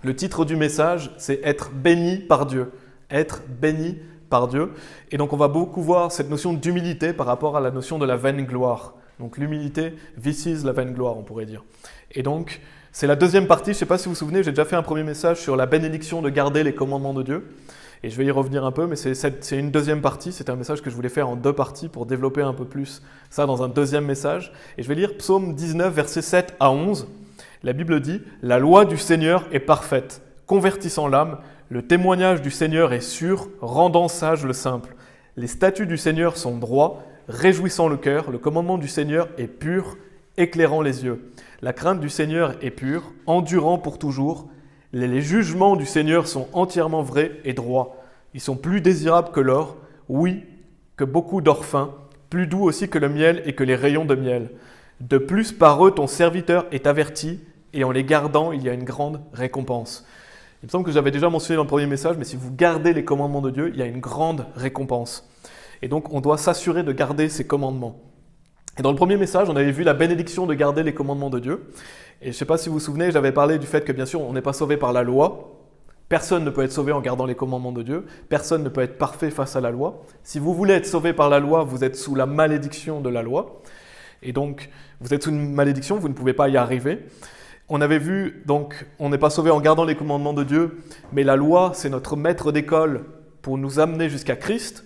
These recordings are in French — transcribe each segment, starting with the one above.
Le titre du message, c'est « Être béni par Dieu ». Être béni par Dieu. Et donc, on va beaucoup voir cette notion d'humilité par rapport à la notion de la vaine gloire. Donc, l'humilité viciise la vaine gloire, on pourrait dire. Et donc, c'est la deuxième partie. Je ne sais pas si vous vous souvenez, j'ai déjà fait un premier message sur la bénédiction de garder les commandements de Dieu. Et je vais y revenir un peu, mais c'est une deuxième partie. C'est un message que je voulais faire en deux parties pour développer un peu plus ça dans un deuxième message. Et je vais lire Psaume 19, versets 7 à 11. La Bible dit « La loi du Seigneur est parfaite, convertissant l'âme. Le témoignage du Seigneur est sûr, rendant sage le simple. Les statuts du Seigneur sont droits, réjouissant le cœur. Le commandement du Seigneur est pur, éclairant les yeux. La crainte du Seigneur est pure, endurant pour toujours. Les jugements du Seigneur sont entièrement vrais et droits. Ils sont plus désirables que l'or, oui, que beaucoup d'or fin, plus doux aussi que le miel et que les rayons de miel. De plus, par eux, ton serviteur est averti, et en les gardant, il y a une grande récompense. » Il me semble que j'avais déjà mentionné dans le premier message, mais si vous gardez les commandements de Dieu, il y a une grande récompense. Et donc, on doit s'assurer de garder ces commandements. Et dans le premier message, on avait vu la bénédiction de garder les commandements de Dieu. Et je ne sais pas si vous vous souvenez, j'avais parlé du fait que bien sûr, on n'est pas sauvé par la loi. Personne ne peut être sauvé en gardant les commandements de Dieu. Personne ne peut être parfait face à la loi. Si vous voulez être sauvé par la loi, vous êtes sous la malédiction de la loi. Et donc, vous êtes sous une malédiction, vous ne pouvez pas y arriver. On avait vu, donc, on n'est pas sauvé en gardant les commandements de Dieu, mais la loi, c'est notre maître d'école pour nous amener jusqu'à Christ,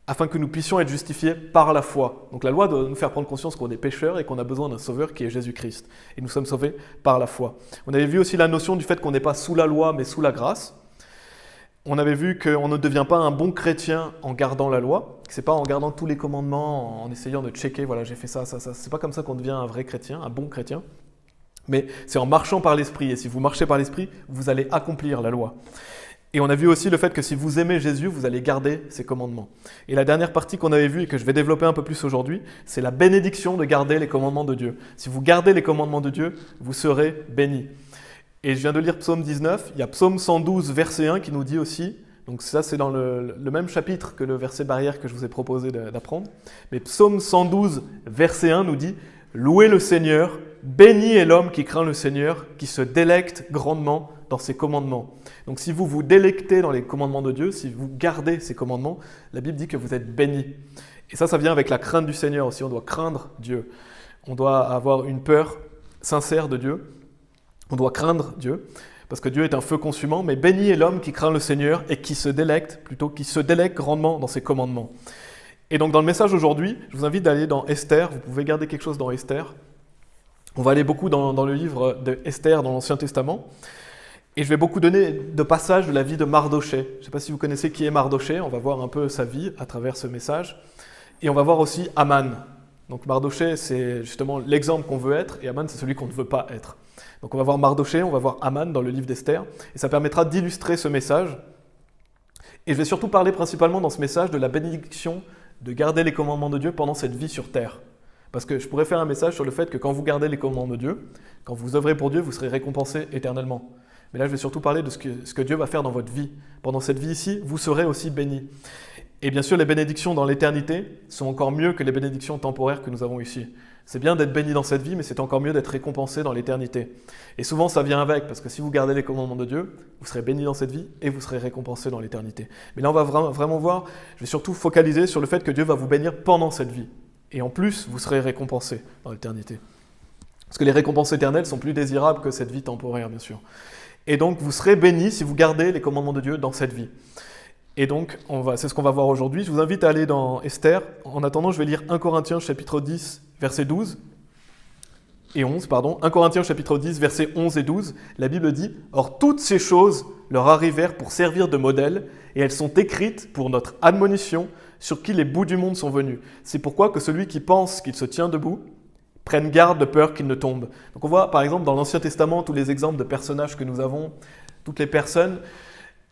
afin que nous puissions être justifiés par la foi. Donc la loi doit nous faire prendre conscience qu'on est pécheurs et qu'on a besoin d'un sauveur qui est Jésus-Christ. Et nous sommes sauvés par la foi. On avait vu aussi la notion du fait qu'on n'est pas sous la loi, mais sous la grâce. On avait vu qu'on ne devient pas un bon chrétien en gardant la loi. Ce n'est pas en gardant tous les commandements, en essayant de checker, voilà, j'ai fait ça, ça, ça. Ce n'est pas comme ça qu'on devient un vrai chrétien, un bon chrétien. Mais c'est en marchant par l'Esprit. Et si vous marchez par l'Esprit, vous allez accomplir la loi. Et on a vu aussi le fait que si vous aimez Jésus, vous allez garder ses commandements. Et la dernière partie qu'on avait vue et que je vais développer un peu plus aujourd'hui, c'est la bénédiction de garder les commandements de Dieu. Si vous gardez les commandements de Dieu, vous serez bénis. Et je viens de lire Psaume 19, il y a Psaume 112, verset 1 qui nous dit aussi, donc ça c'est dans le même chapitre que le verset barrière que je vous ai proposé d'apprendre, mais Psaume 112, verset 1 nous dit « Louez le Seigneur, béni est l'homme qui craint le Seigneur, qui se délecte grandement dans ses commandements. » Donc si vous vous délectez dans les commandements de Dieu, si vous gardez ces commandements, la Bible dit que vous êtes bénis. Et ça vient avec la crainte du Seigneur aussi. On doit craindre Dieu. On doit avoir une peur sincère de Dieu. On doit craindre Dieu, parce que Dieu est un feu consumant, mais béni est l'homme qui craint le Seigneur et qui se délecte grandement dans ses commandements. Et donc dans le message aujourd'hui, je vous invite d'aller dans Esther. Vous pouvez garder quelque chose dans Esther. On va aller beaucoup dans le livre de Esther dans l'Ancien Testament. Et je vais beaucoup donner de passages de la vie de Mardoché. Je ne sais pas si vous connaissez qui est Mardoché, on va voir un peu sa vie à travers ce message. Et on va voir aussi Aman. Donc Mardoché, c'est justement l'exemple qu'on veut être, et Aman, c'est celui qu'on ne veut pas être. Donc on va voir Mardoché, on va voir Aman dans le livre d'Esther, et ça permettra d'illustrer ce message. Et je vais surtout parler principalement dans ce message de la bénédiction de garder les commandements de Dieu pendant cette vie sur terre. Parce que je pourrais faire un message sur le fait que quand vous gardez les commandements de Dieu, quand vous œuvrez pour Dieu, vous serez récompensé éternellement. Mais là, je vais surtout parler de ce que Dieu va faire dans votre vie. Pendant cette vie ici, vous serez aussi bénis. Et bien sûr, les bénédictions dans l'éternité sont encore mieux que les bénédictions temporaires que nous avons ici. C'est bien d'être béni dans cette vie, mais c'est encore mieux d'être récompensé dans l'éternité. Et souvent, ça vient avec, parce que si vous gardez les commandements de Dieu, vous serez béni dans cette vie et vous serez récompensé dans l'éternité. Mais là, on va vraiment voir, je vais surtout focaliser sur le fait que Dieu va vous bénir pendant cette vie. Et en plus, vous serez récompensé dans l'éternité. Parce que les récompenses éternelles sont plus désirables que cette vie temporaire, bien sûr. Et donc, vous serez bénis si vous gardez les commandements de Dieu dans cette vie. Et donc, c'est ce qu'on va voir aujourd'hui. Je vous invite à aller dans Esther. En attendant, je vais lire 1 Corinthiens chapitre 10, versets 12 et 11. 1 Corinthiens chapitre 10, versets 11 et 12. La Bible dit « Or, toutes ces choses leur arrivèrent pour servir de modèle, et elles sont écrites pour notre admonition, sur qui les bouts du monde sont venus. C'est pourquoi que celui qui pense qu'il se tient debout, prenne garde de peur qu'il ne tombe. » Donc on voit par exemple dans l'Ancien Testament tous les exemples de personnages que nous avons, toutes les personnes,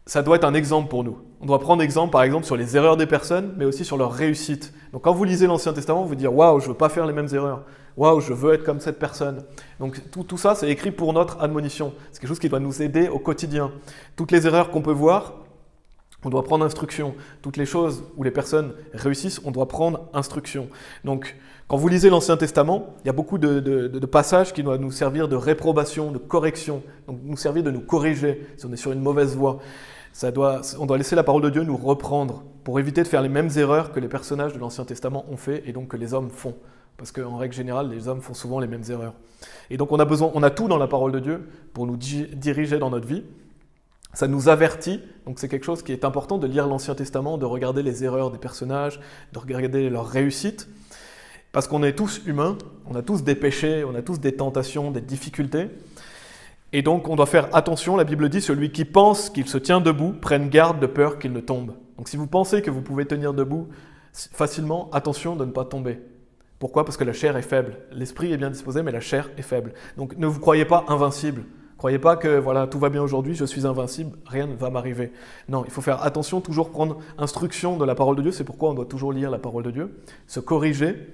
ça doit être un exemple pour nous. On doit prendre exemple par exemple sur les erreurs des personnes, mais aussi sur leur réussite. Donc quand vous lisez l'Ancien Testament, vous vous dites « Waouh, je ne veux pas faire les mêmes erreurs. Waouh, je veux être comme cette personne. » Donc tout ça, c'est écrit pour notre admonition. C'est quelque chose qui doit nous aider au quotidien. Toutes les erreurs qu'on peut voir, On doit prendre instruction. Toutes les choses où les personnes réussissent, on doit prendre instruction. Donc, quand vous lisez l'Ancien Testament, il y a beaucoup de passages qui doivent nous servir de réprobation, de correction, donc nous servir de nous corriger si on est sur une mauvaise voie. On doit laisser la parole de Dieu nous reprendre pour éviter de faire les mêmes erreurs que les personnages de l'Ancien Testament ont fait et donc que les hommes font. Parce qu'en règle générale, les hommes font souvent les mêmes erreurs. Et donc on a tout dans la parole de Dieu pour nous diriger dans notre vie. Ça nous avertit, donc c'est quelque chose qui est important de lire l'Ancien Testament, de regarder les erreurs des personnages, de regarder leurs réussites, parce qu'on est tous humains, on a tous des péchés, on a tous des tentations, des difficultés, et donc on doit faire attention, la Bible dit, celui qui pense qu'il se tient debout, prenne garde de peur qu'il ne tombe. Donc si vous pensez que vous pouvez tenir debout facilement, attention de ne pas tomber. Pourquoi ? Parce que la chair est faible, l'esprit est bien disposé, mais la chair est faible. Donc ne vous croyez pas invincible. Croyez pas que voilà, tout va bien aujourd'hui, je suis invincible, rien ne va m'arriver. Non, il faut faire attention, toujours prendre instruction de la parole de Dieu. C'est pourquoi on doit toujours lire la parole de Dieu, se corriger,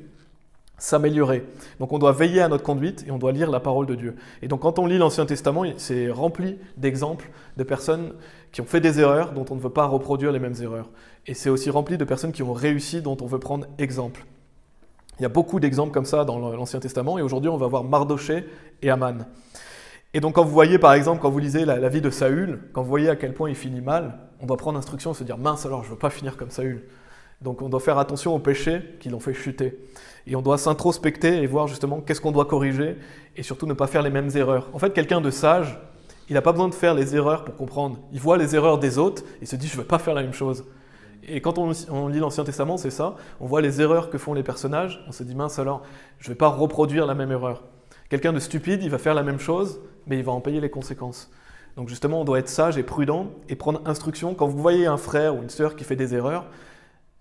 s'améliorer. Donc on doit veiller à notre conduite et on doit lire la parole de Dieu. Et donc quand on lit l'Ancien Testament, c'est rempli d'exemples de personnes qui ont fait des erreurs dont on ne veut pas reproduire les mêmes erreurs. Et c'est aussi rempli de personnes qui ont réussi dont on veut prendre exemple. Il y a beaucoup d'exemples comme ça dans l'Ancien Testament et aujourd'hui on va voir Mardoché et Aman. Et donc quand vous voyez par exemple, quand vous lisez la vie de Saül, quand vous voyez à quel point il finit mal, on doit prendre instruction et se dire « mince alors, je ne veux pas finir comme Saül ». Donc on doit faire attention aux péchés qui l'ont fait chuter. Et on doit s'introspecter et voir justement qu'est-ce qu'on doit corriger et surtout ne pas faire les mêmes erreurs. En fait, quelqu'un de sage, il n'a pas besoin de faire les erreurs pour comprendre. Il voit les erreurs des autres et se dit « je ne veux pas faire la même chose ». Et quand on lit l'Ancien Testament, c'est ça, on voit les erreurs que font les personnages, on se dit « mince alors, je ne vais pas reproduire la même erreur ». Quelqu'un de stupide, il va faire la même chose, mais il va en payer les conséquences. Donc justement, on doit être sage et prudent et prendre instruction. Quand vous voyez un frère ou une sœur qui fait des erreurs,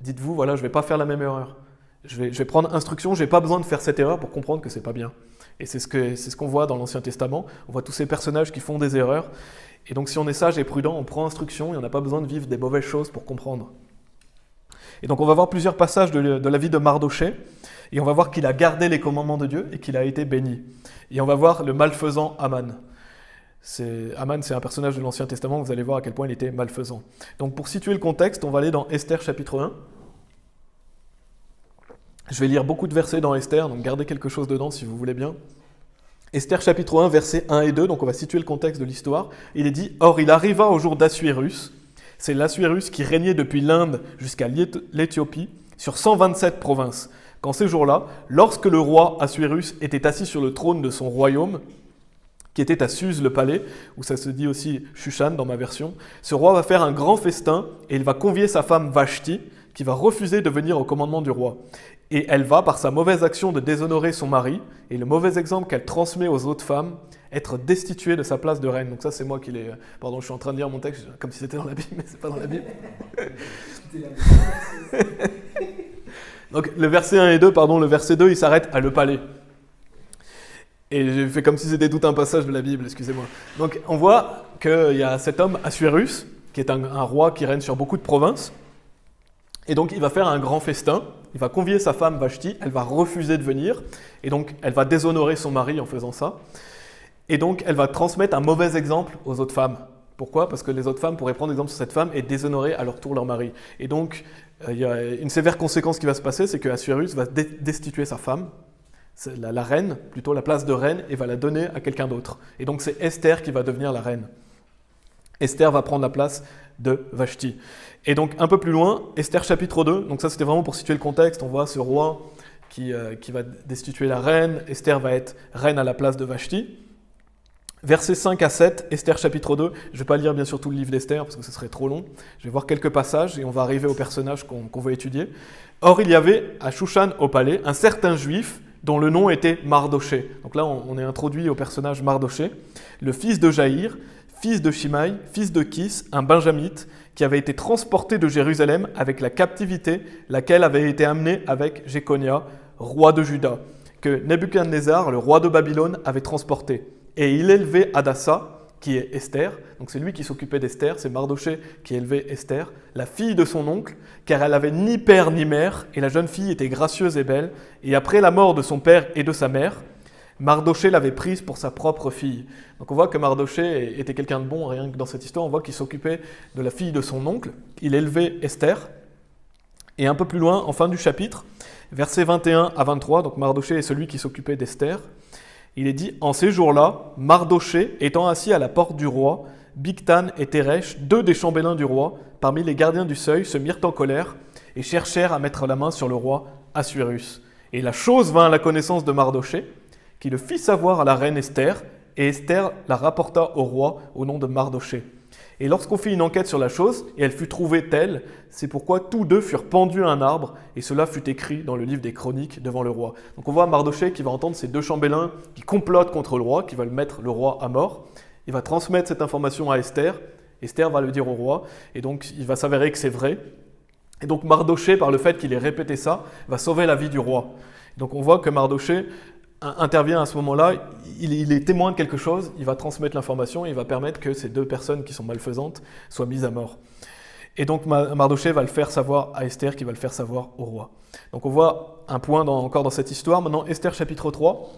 dites-vous, voilà, je ne vais pas faire la même erreur. Je vais prendre instruction, je n'ai pas besoin de faire cette erreur pour comprendre que ce n'est pas bien. Et c'est ce qu'on voit dans l'Ancien Testament. On voit tous ces personnages qui font des erreurs. Et donc si on est sage et prudent, on prend instruction et on n'a pas besoin de vivre des mauvaises choses pour comprendre. Et donc on va voir plusieurs passages de la vie de Mardoché. Et on va voir qu'il a gardé les commandements de Dieu et qu'il a été béni. Et on va voir le malfaisant Aman. Aman, c'est un personnage de l'Ancien Testament, vous allez voir à quel point il était malfaisant. Donc pour situer le contexte, on va aller dans Esther chapitre 1. Je vais lire beaucoup de versets dans Esther, donc gardez quelque chose dedans si vous voulez bien. Esther chapitre 1, versets 1 et 2, donc on va situer le contexte de l'histoire. Il est dit « Or il arriva au jour d'Assuérus, c'est l'Assuérus qui régnait depuis l'Inde jusqu'à l'Éthiopie, sur 127 provinces. Qu'en ces jours-là, lorsque le roi Assuérus était assis sur le trône de son royaume, qui était à Suse le palais, où ça se dit aussi Shushan dans ma version, ce roi va faire un grand festin et il va convier sa femme Vashti, qui va refuser de venir au commandement du roi. Et elle va, par sa mauvaise action de déshonorer son mari, et le mauvais exemple qu'elle transmet aux autres femmes, être destituée de sa place de reine. Donc ça, c'est moi qui l'ai... Pardon, je suis en train de lire mon texte comme si c'était dans la Bible, mais c'est pas dans la Bible. Donc le verset 1 et 2, pardon, le verset 2, il s'arrête à le palais. Et j'ai fait comme si c'était tout un passage de la Bible, excusez-moi. Donc on voit qu'il y a cet homme, Assuérus, qui est un roi qui règne sur beaucoup de provinces. Et donc il va faire un grand festin, il va convier sa femme Vashti, elle va refuser de venir, et donc elle va déshonorer son mari en faisant ça. Et donc elle va transmettre un mauvais exemple aux autres femmes. Pourquoi ? Parce que les autres femmes pourraient prendre exemple sur cette femme et déshonorer à leur tour leur mari. Et donc il y a une sévère conséquence qui va se passer, c'est que Assuérus va destituer sa femme, la reine, plutôt la place de reine, et va la donner à quelqu'un d'autre. Et donc c'est Esther qui va devenir la reine. Esther va prendre la place de Vashti. Et donc un peu plus loin, Esther chapitre 2, donc ça c'était vraiment pour situer le contexte, on voit ce roi qui va destituer la reine, Esther va être reine à la place de Vashti. Versets 5 à 7, Esther chapitre 2, je ne vais pas lire bien sûr tout le livre d'Esther parce que ce serait trop long, je vais voir quelques passages et on va arriver aux personnages qu'on va étudier. Or il y avait à Shushan au palais un certain juif dont le nom était Mardoché. Donc là on est introduit au personnage Mardoché, le fils de Jaïr, fils de Shimei, fils de Kis, un benjamite, qui avait été transporté de Jérusalem avec la captivité, laquelle avait été amenée avec Jéconia, roi de Juda, que Nebuchadnezzar, le roi de Babylone, avait transporté. Et il élevait Hadassa, qui est Esther, donc c'est lui qui s'occupait d'Esther, c'est Mardoché qui élevait Esther, la fille de son oncle, car elle avait ni père ni mère, et la jeune fille était gracieuse et belle, et après la mort de son père et de sa mère, Mardoché l'avait prise pour sa propre fille. Donc on voit que Mardoché était quelqu'un de bon, rien que dans cette histoire, on voit qu'il s'occupait de la fille de son oncle, il élevait Esther. Et un peu plus loin, en fin du chapitre, versets 21 à 23, donc Mardoché est celui qui s'occupait d'Esther, il est dit « En ces jours-là, Mardoché, étant assis à la porte du roi, Bigtan et Teresh, deux des chambellans du roi, parmi les gardiens du seuil, se mirent en colère et cherchèrent à mettre la main sur le roi Assuérus. Et la chose vint à la connaissance de Mardoché, qui le fit savoir à la reine Esther, et Esther la rapporta au roi au nom de Mardoché. Et lorsqu'on fit une enquête sur la chose, et elle fut trouvée telle, c'est pourquoi tous deux furent pendus à un arbre, et cela fut écrit dans le livre des chroniques devant le roi. » Donc on voit Mardoché qui va entendre ces deux chambellans qui complotent contre le roi, qui veulent mettre le roi à mort. Il va transmettre cette information à Esther, Esther va le dire au roi, et donc il va s'avérer que c'est vrai. Et donc Mardoché, par le fait qu'il ait répété ça, va sauver la vie du roi. Donc on voit que Mardoché intervient à ce moment-là, il est témoin de quelque chose, il va transmettre l'information et il va permettre que ces deux personnes qui sont malfaisantes soient mises à mort. Et donc Mardoché va le faire savoir à Esther, qui va le faire savoir au roi. Donc on voit un point encore dans cette histoire. Maintenant, Esther chapitre 3.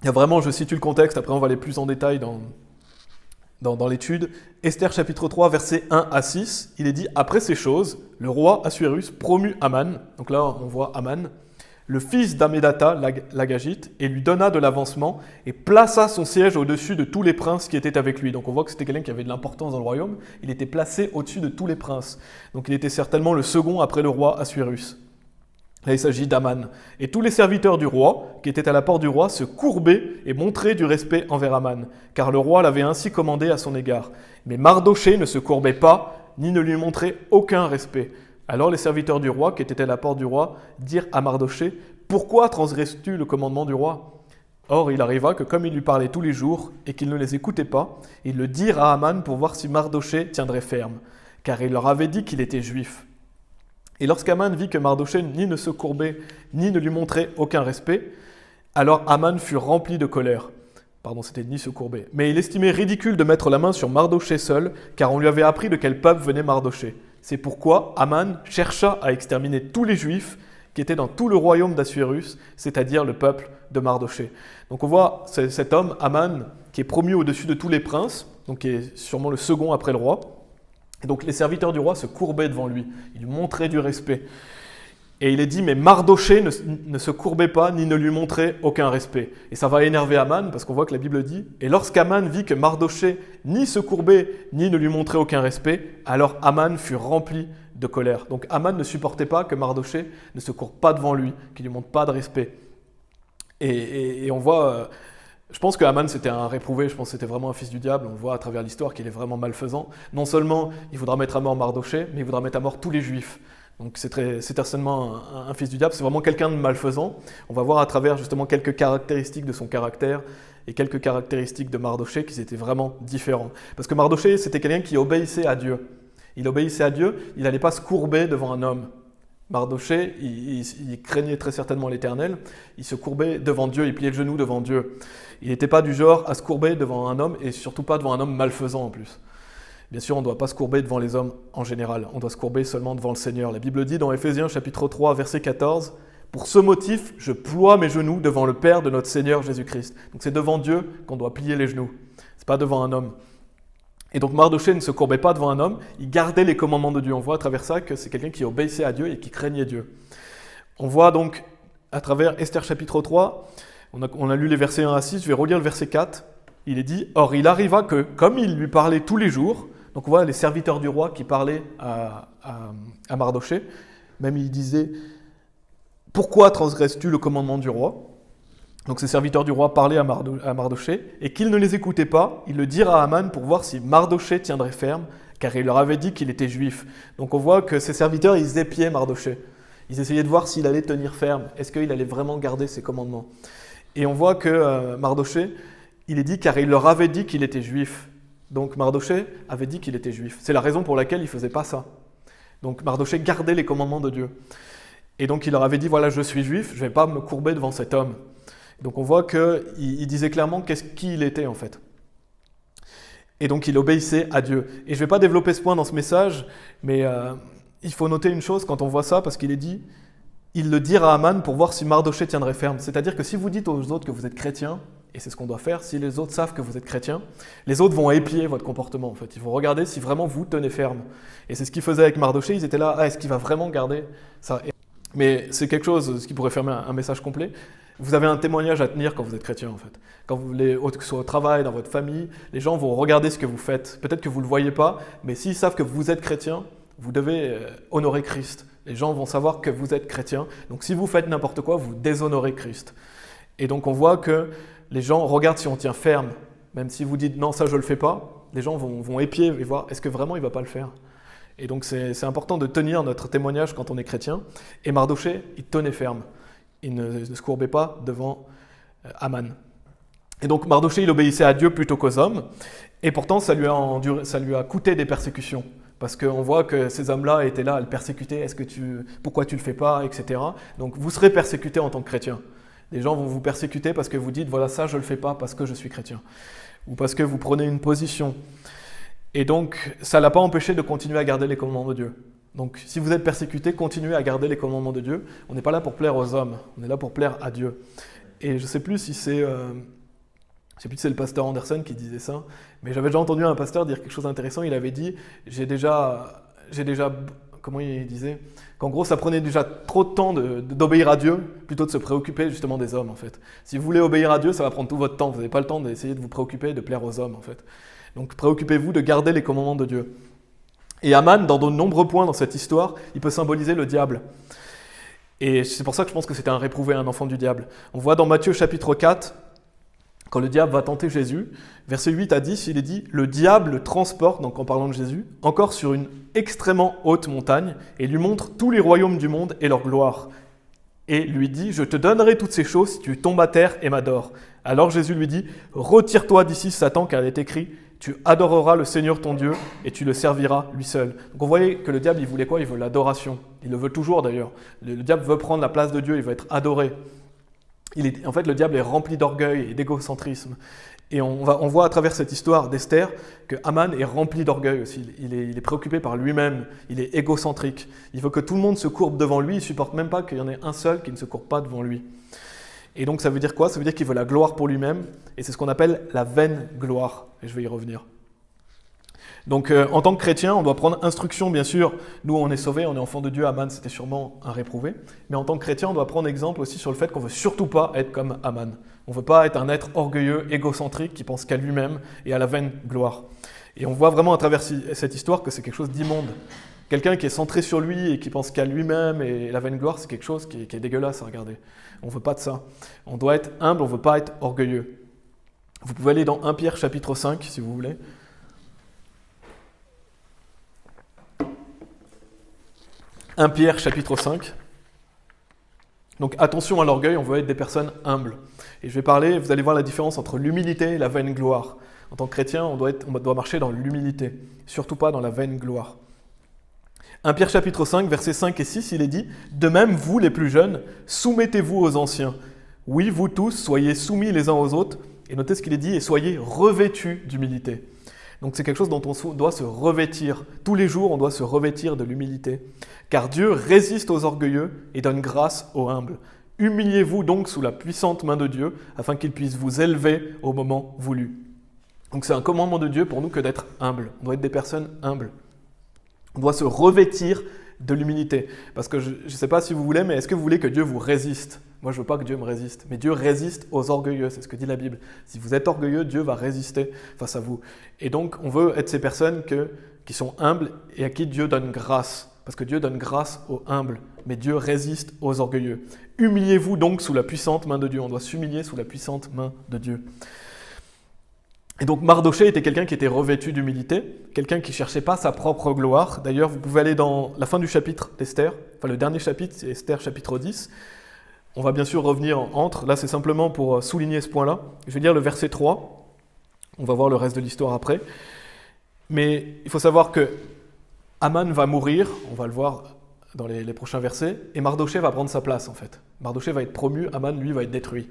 Il y a vraiment, je situe le contexte, après on va aller plus en détail dans l'étude. Esther chapitre 3, versets 1 à 6, il est dit « Après ces choses, le roi Assuérus promut Aman », donc là on voit Aman, le fils d'Amédatha, l'Agagite, et lui donna de l'avancement et plaça son siège au-dessus de tous les princes qui étaient avec lui. Donc on voit que c'était quelqu'un qui avait de l'importance dans le royaume, il était placé au-dessus de tous les princes. Donc il était certainement le second après le roi Assuérus. Là il s'agit d'Aman. Et tous les serviteurs du roi, qui étaient à la porte du roi, se courbaient et montraient du respect envers Aman, car le roi l'avait ainsi commandé à son égard. Mais Mardoché ne se courbait pas, ni ne lui montrait aucun respect. Alors les serviteurs du roi, qui étaient à la porte du roi, dirent à Mardoché « Pourquoi transgresses-tu le commandement du roi ?» Or il arriva que comme il lui parlait tous les jours et qu'il ne les écoutait pas, ils le dirent à Aman pour voir si Mardoché tiendrait ferme, car il leur avait dit qu'il était juif. Et lorsqu'Aman vit que Mardoché ni ne se courbait, ni ne lui montrait aucun respect, alors Aman fut rempli de colère. Pardon, c'était ni se courber. Mais il estimait ridicule de mettre la main sur Mardoché seul, car on lui avait appris de quel peuple venait Mardoché. C'est pourquoi Aman chercha à exterminer tous les Juifs qui étaient dans tout le royaume d'Assuérus, c'est-à-dire le peuple de Mardoché. Donc on voit cet homme, Aman, qui est promu au-dessus de tous les princes, donc qui est sûrement le second après le roi. Et donc les serviteurs du roi se courbaient devant lui, ils lui montraient du respect. Et il est dit, mais Mardoché ne se courbait pas, ni ne lui montrait aucun respect. Et ça va énerver Aman, parce qu'on voit que la Bible dit, et lorsqu'Aman vit que Mardoché ni se courbait, ni ne lui montrait aucun respect, alors Aman fut rempli de colère. Donc Aman ne supportait pas que Mardoché ne se courbe pas devant lui, qu'il ne lui montre pas de respect. Et on voit, je pense que Aman c'était un réprouvé, je pense que c'était vraiment un fils du diable, on voit à travers l'histoire qu'il est vraiment malfaisant. Non seulement il voudra mettre à mort Mardoché, mais il voudra mettre à mort tous les Juifs. Donc c'est certainement un fils du diable, c'est vraiment quelqu'un de malfaisant. On va voir à travers justement quelques caractéristiques de son caractère et quelques caractéristiques de Mardoché qui étaient vraiment différents. Parce que Mardoché, c'était quelqu'un qui obéissait à Dieu. Il obéissait à Dieu, il n'allait pas se courber devant un homme. Mardoché, il craignait très certainement l'Éternel, il se courbait devant Dieu, il pliait le genou devant Dieu. Il n'était pas du genre à se courber devant un homme et surtout pas devant un homme malfaisant en plus. Bien sûr, on ne doit pas se courber devant les hommes en général, on doit se courber seulement devant le Seigneur. La Bible dit dans Éphésiens chapitre 3, verset 14, « Pour ce motif, je ploie mes genoux devant le Père de notre Seigneur Jésus-Christ. » Donc c'est devant Dieu qu'on doit plier les genoux, ce n'est pas devant un homme. Et donc Mardoché ne se courbait pas devant un homme, il gardait les commandements de Dieu. On voit à travers ça que c'est quelqu'un qui obéissait à Dieu et qui craignait Dieu. On voit donc à travers Esther chapitre 3, on a lu les versets 1 à 6, je vais relire le verset 4. Il est dit « Or il arriva que, comme il lui parlait tous les jours, » donc on voit les serviteurs du roi qui parlaient à Mardoché, même il disait « Pourquoi transgresses-tu le commandement du roi ?» Donc ces serviteurs du roi parlaient à Mardoché, et qu'ils ne les écoutaient pas, ils le dirent à Aman pour voir si Mardoché tiendrait ferme, car il leur avait dit qu'il était juif. Donc on voit que ces serviteurs, ils épiaient Mardoché. Ils essayaient de voir s'il allait tenir ferme, est-ce qu'il allait vraiment garder ses commandements. Et on voit que Mardoché, il est dit car il leur avait dit qu'il était juif. Donc Mardoché avait dit qu'il était juif. C'est la raison pour laquelle il ne faisait pas ça. Donc Mardoché gardait les commandements de Dieu. Et donc il leur avait dit, voilà, je suis juif, je ne vais pas me courber devant cet homme. Donc on voit qu'il disait clairement qui il était en fait. Et donc il obéissait à Dieu. Et je ne vais pas développer ce point dans ce message, mais il faut noter une chose quand on voit ça, parce qu'il est dit, il le dira à Aman pour voir si Mardochée tiendrait ferme. C'est-à-dire que si vous dites aux autres que vous êtes chrétien, et c'est ce qu'on doit faire, si les autres savent que vous êtes chrétien, les autres vont épier votre comportement en fait. Ils vont regarder si vraiment vous tenez ferme. Et c'est ce qu'ils faisaient avec Mardochée, ils étaient là, ah, est-ce qu'il va vraiment garder ça? Mais c'est quelque chose, ce qui pourrait faire un message complet. Vous avez un témoignage à tenir quand vous êtes chrétien en fait. Quand vous voulez, que ce soit au travail, dans votre famille, les gens vont regarder ce que vous faites. Peut-être que vous ne le voyez pas, mais s'ils savent que vous êtes chrétien, vous devez honorer Christ. Les gens vont savoir que vous êtes chrétien. Donc si vous faites n'importe quoi, vous déshonorez Christ. Et donc on voit que les gens regardent si on tient ferme. Même si vous dites non, ça je ne le fais pas, les gens vont épier et voir est-ce que vraiment il ne va pas le faire. Et donc c'est important de tenir notre témoignage quand on est chrétien. Et Mardochée, il tenait ferme. Il ne se courbait pas devant Aman. Et donc Mardochée, il obéissait à Dieu plutôt qu'aux hommes. Et pourtant, ça lui a coûté des persécutions. Parce qu'on voit que ces hommes-là étaient là à le persécuter. Pourquoi tu ne le fais pas, etc. Donc vous serez persécutés en tant que chrétien. Les gens vont vous persécuter parce que vous dites, voilà, ça je ne le fais pas parce que je suis chrétien. Ou parce que vous prenez une position. Et donc, ça ne l'a pas empêché de continuer à garder les commandements de Dieu. Donc, si vous êtes persécuté, continuez à garder les commandements de Dieu. On n'est pas là pour plaire aux hommes, on est là pour plaire à Dieu. Et je ne sais plus si c'est le pasteur Anderson qui disait ça, mais j'avais déjà entendu un pasteur dire quelque chose d'intéressant. Il avait dit, comment il disait, qu'en gros, ça prenait déjà trop de temps d'obéir à Dieu, plutôt de se préoccuper justement des hommes, en fait. Si vous voulez obéir à Dieu, ça va prendre tout votre temps. Vous n'avez pas le temps d'essayer de vous préoccuper de plaire aux hommes, en fait. Donc, préoccupez-vous de garder les commandements de Dieu. Et Aman, dans de nombreux points dans cette histoire, il peut symboliser le diable. Et c'est pour ça que je pense que c'était un réprouvé, un enfant du diable. On voit dans Matthieu chapitre 4, quand le diable va tenter Jésus, versets 8 à 10, il est dit « Le diable le transporte, donc en parlant de Jésus, encore sur une extrêmement haute montagne, et lui montre tous les royaumes du monde et leur gloire. Et lui dit « Je te donnerai toutes ces choses si tu tombes à terre et m'adores. » Alors Jésus lui dit « Retire-toi d'ici, Satan, car il est écrit « Tu adoreras le Seigneur ton Dieu et tu le serviras lui seul. » Donc on voyait que le diable, il voulait quoi? Il veut l'adoration. Il le veut toujours d'ailleurs. Le diable veut prendre la place de Dieu, il veut être adoré. En fait, le diable est rempli d'orgueil et d'égocentrisme. Et on voit à travers cette histoire d'Esther que Aman est rempli d'orgueil aussi. Il est préoccupé par lui-même, il est égocentrique. Il veut que tout le monde se courbe devant lui, il ne supporte même pas qu'il y en ait un seul qui ne se courbe pas devant lui. Et donc ça veut dire quoi? Ça veut dire qu'il veut la gloire pour lui-même, et c'est ce qu'on appelle la vaine gloire. Et je vais y revenir. Donc en tant que chrétien, on doit prendre instruction, bien sûr. Nous, on est sauvés, on est enfants de Dieu. Aman, c'était sûrement un réprouvé. Mais en tant que chrétien, on doit prendre exemple aussi sur le fait qu'on ne veut surtout pas être comme Aman. On ne veut pas être un être orgueilleux, égocentrique, qui pense qu'à lui-même et à la vaine gloire. Et on voit vraiment à travers cette histoire que c'est quelque chose d'immonde. Quelqu'un qui est centré sur lui et qui pense qu'à lui-même et la vaine gloire, c'est quelque chose qui est dégueulasse à regarder. On ne veut pas de ça. On doit être humble, on ne veut pas être orgueilleux. Vous pouvez aller dans 1 Pierre chapitre 5, si vous voulez. 1 Pierre chapitre 5. Donc attention à l'orgueil, on veut être des personnes humbles. Et je vais parler, vous allez voir la différence entre l'humilité et la vaine gloire. En tant que chrétien, on doit marcher dans l'humilité, surtout pas dans la vaine gloire. 1 Pierre chapitre 5, versets 5 et 6, il est dit « De même, vous les plus jeunes, soumettez-vous aux anciens. Oui, vous tous, soyez soumis les uns aux autres. » Et notez ce qu'il est dit « Et soyez revêtus d'humilité. » Donc c'est quelque chose dont on doit se revêtir. Tous les jours, on doit se revêtir de l'humilité. Car Dieu résiste aux orgueilleux et donne grâce aux humbles. Humiliez-vous donc sous la puissante main de Dieu, afin qu'il puisse vous élever au moment voulu. Donc c'est un commandement de Dieu pour nous que d'être humble. On doit être des personnes humbles. On doit se revêtir de l'humilité. Parce que je ne sais pas si vous voulez, mais est-ce que vous voulez que Dieu vous résiste? Moi, je ne veux pas que Dieu me résiste. Mais Dieu résiste aux orgueilleux, c'est ce que dit la Bible. Si vous êtes orgueilleux, Dieu va résister face à vous. Et donc, on veut être ces personnes qui sont humbles et à qui Dieu donne grâce. Parce que Dieu donne grâce aux humbles, mais Dieu résiste aux orgueilleux. Humiliez-vous donc sous la puissante main de Dieu. On doit s'humilier sous la puissante main de Dieu. Et donc Mardochée était quelqu'un qui était revêtu d'humilité, quelqu'un qui ne cherchait pas sa propre gloire. D'ailleurs, vous pouvez aller dans la fin du chapitre d'Esther, enfin le dernier chapitre, c'est Esther chapitre 10. On va bien sûr revenir entre, là c'est simplement pour souligner ce point-là. Je vais lire le verset 3, on va voir le reste de l'histoire après. Mais il faut savoir que Aman va mourir, on va le voir dans les prochains versets, et Mardochée va prendre sa place en fait. Mardochée va être promu, Aman lui va être détruit.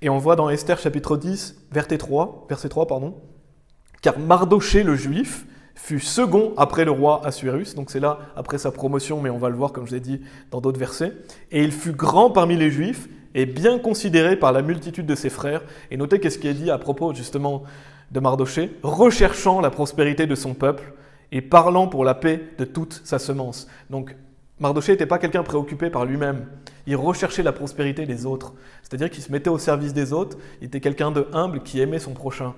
Et on voit dans Esther chapitre 10, verset 3, « Car Mardochée le juif fut second après le roi Assuérus. Donc c'est là, après sa promotion, mais on va le voir, comme je l'ai dit, dans d'autres versets. Et il fut grand parmi les Juifs et bien considéré par la multitude de ses frères. Et notez qu'est-ce qui est dit à propos, justement, de Mardochée, recherchant la prospérité de son peuple et parlant pour la paix de toute sa semence. Donc, Mardochée n'était pas quelqu'un préoccupé par lui-même. Il recherchait la prospérité des autres. C'est-à-dire qu'il se mettait au service des autres. Il était quelqu'un de humble qui aimait son prochain.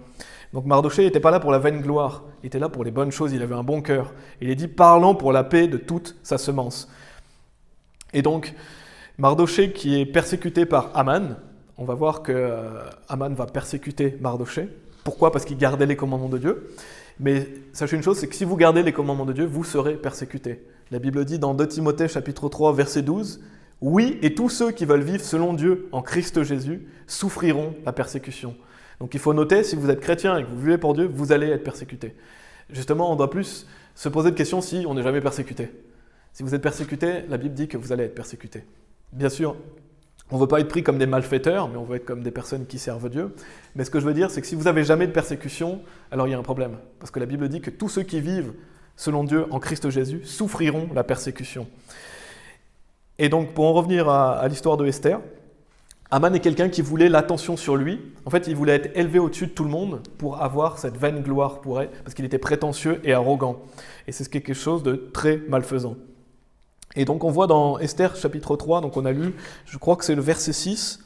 Donc Mardochée n'était pas là pour la vaine gloire. Il était là pour les bonnes choses. Il avait un bon cœur. Il est dit parlant pour la paix de toute sa semence. Et donc, Mardochée qui est persécuté par Aman, on va voir que Aman va persécuter Mardochée. Pourquoi ? Parce qu'il gardait les commandements de Dieu. Mais sachez une chose, c'est que si vous gardez les commandements de Dieu, vous serez persécutés. La Bible dit dans 2 Timothée chapitre 3 verset 12, « Oui, et tous ceux qui veulent vivre selon Dieu en Christ Jésus souffriront la persécution. » Donc il faut noter, si vous êtes chrétien et que vous vivez pour Dieu, vous allez être persécuté. Justement, on doit plus se poser de questions si on n'est jamais persécuté. Si vous êtes persécuté, la Bible dit que vous allez être persécuté. Bien sûr, on ne veut pas être pris comme des malfaiteurs, mais on veut être comme des personnes qui servent Dieu. Mais ce que je veux dire, c'est que si vous n'avez jamais de persécution, alors il y a un problème. Parce que la Bible dit que tous ceux qui vivent selon Dieu en Christ Jésus souffriront la persécution. Et donc, pour en revenir à l'histoire de Esther, Aman est quelqu'un qui voulait l'attention sur lui. En fait, il voulait être élevé au-dessus de tout le monde pour avoir cette vaine gloire pour elle, parce qu'il était prétentieux et arrogant. Et c'est quelque chose de très malfaisant. Et donc on voit dans Esther chapitre 3, donc on a lu, je crois que c'est le verset 6.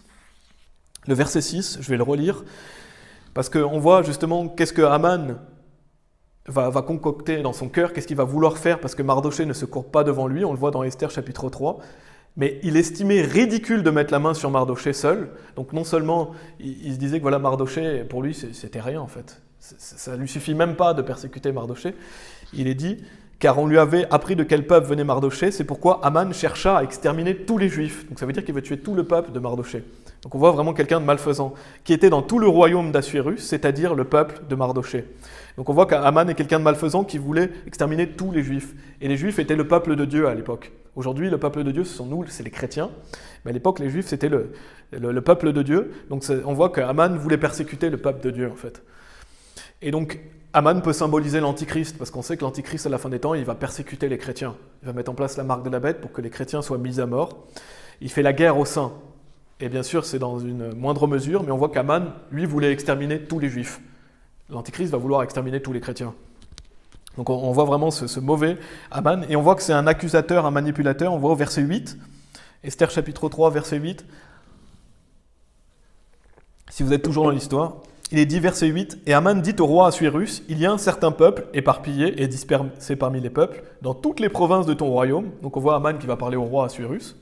Le verset 6, je vais le relire, parce qu'on voit justement qu'est-ce que Aman va concocter dans son cœur, qu'est-ce qu'il va vouloir faire, parce que Mardochée ne se courbe pas devant lui, on le voit dans Esther chapitre 3. Mais il estimait ridicule de mettre la main sur Mardochée seul. Donc non seulement il se disait que voilà, Mardochée, pour lui, c'était rien en fait. Ça ne lui suffit même pas de persécuter Mardochée. Il est dit, car on lui avait appris de quel peuple venait Mardochée, c'est pourquoi Aman chercha à exterminer tous les Juifs. Donc ça veut dire qu'il veut tuer tout le peuple de Mardochée. Donc on voit vraiment quelqu'un de malfaisant, qui était dans tout le royaume d'Assuérus, c'est-à-dire le peuple de Mardochée. Donc on voit qu'Aman est quelqu'un de malfaisant qui voulait exterminer tous les Juifs. Et les Juifs étaient le peuple de Dieu à l'époque. Aujourd'hui, le peuple de Dieu, ce sont nous, c'est les chrétiens. Mais à l'époque, les Juifs, c'était le peuple de Dieu. Donc on voit qu'Aman voulait persécuter le peuple de Dieu, en fait. Et donc, Aman peut symboliser l'Antichrist, parce qu'on sait que l'Antichrist, à la fin des temps, il va persécuter les chrétiens. Il va mettre en place la marque de la bête pour que les chrétiens soient mis à mort. Il fait la guerre aux saints. Et bien sûr, c'est dans une moindre mesure, mais on voit qu'Aman, lui, voulait exterminer tous les Juifs. L'Antichrist va vouloir exterminer tous les chrétiens. Donc on voit vraiment ce mauvais Aman, et on voit que c'est un accusateur, un manipulateur. On voit au verset 8, Esther chapitre 3, verset 8. Si vous êtes toujours dans l'histoire, il est dit, verset 8, « Et Aman dit au roi Assuérus, il y a un certain peuple éparpillé et dispersé parmi les peuples, dans toutes les provinces de ton royaume. » Donc on voit Aman qui va parler au roi Assuérus.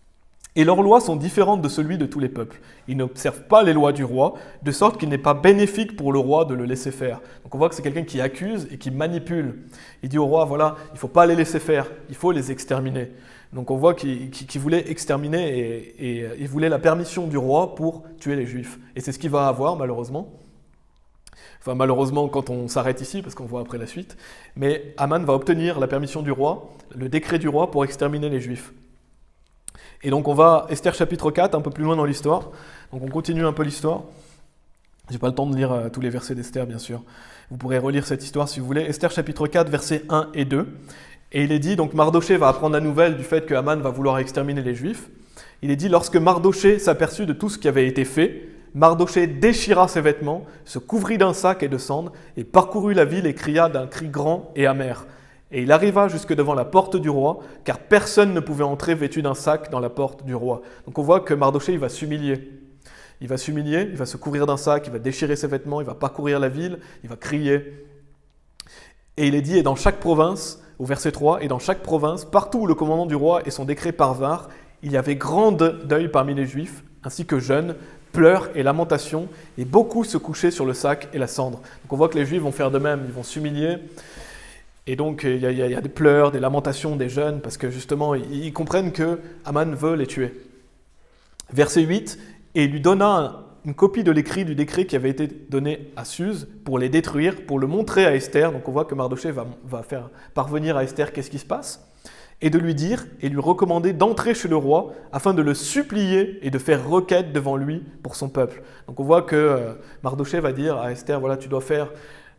« Et leurs lois sont différentes de celui de tous les peuples. Ils n'observent pas les lois du roi, de sorte qu'il n'est pas bénéfique pour le roi de le laisser faire. » Donc on voit que c'est quelqu'un qui accuse et qui manipule. Il dit au roi, voilà, il ne faut pas les laisser faire, il faut les exterminer. Donc on voit qu'il voulait exterminer et il voulait la permission du roi pour tuer les Juifs. Et c'est ce qu'il va avoir malheureusement. Enfin malheureusement quand on s'arrête ici, parce qu'on voit après la suite. Mais Aman va obtenir la permission du roi, le décret du roi pour exterminer les Juifs. Et donc on va, Esther chapitre 4, un peu plus loin dans l'histoire. Donc on continue un peu l'histoire. J'ai pas le temps de lire tous les versets d'Esther, bien sûr. Vous pourrez relire cette histoire si vous voulez. Esther chapitre 4, versets 1 et 2. Et il est dit, donc Mardochée va apprendre la nouvelle du fait que Aman va vouloir exterminer les Juifs. Il est dit, lorsque Mardochée s'aperçut de tout ce qui avait été fait, Mardochée déchira ses vêtements, se couvrit d'un sac et de cendres, et parcourut la ville et cria d'un cri grand et amer. Et il arriva jusque devant la porte du roi, car personne ne pouvait entrer vêtu d'un sac dans la porte du roi. Donc on voit que Mardochée, il va s'humilier. Il va s'humilier, il va se couvrir d'un sac, il va déchirer ses vêtements, il va parcourir la ville, il va crier. Et il est dit, et dans chaque province, au verset 3, et dans chaque province, partout où le commandement du roi et son décret parvinrent, il y avait grand deuil parmi les Juifs, ainsi que jeûne, pleurs et lamentations, et beaucoup se couchaient sur le sac et la cendre. Donc on voit que les Juifs vont faire de même, ils vont s'humilier. Et donc, il y a des pleurs, des lamentations, des jeûnes, parce que justement, ils comprennent que Aman veut les tuer. Verset 8, « Et il lui donna une copie de l'écrit du décret qui avait été donné à Suse pour les détruire, pour le montrer à Esther. » Donc on voit que Mardochée va faire parvenir à Esther qu'est-ce qui se passe, et de lui dire, et lui recommander d'entrer chez le roi, afin de le supplier et de faire requête devant lui pour son peuple. Donc on voit que Mardochée va dire à Esther, voilà, tu dois faire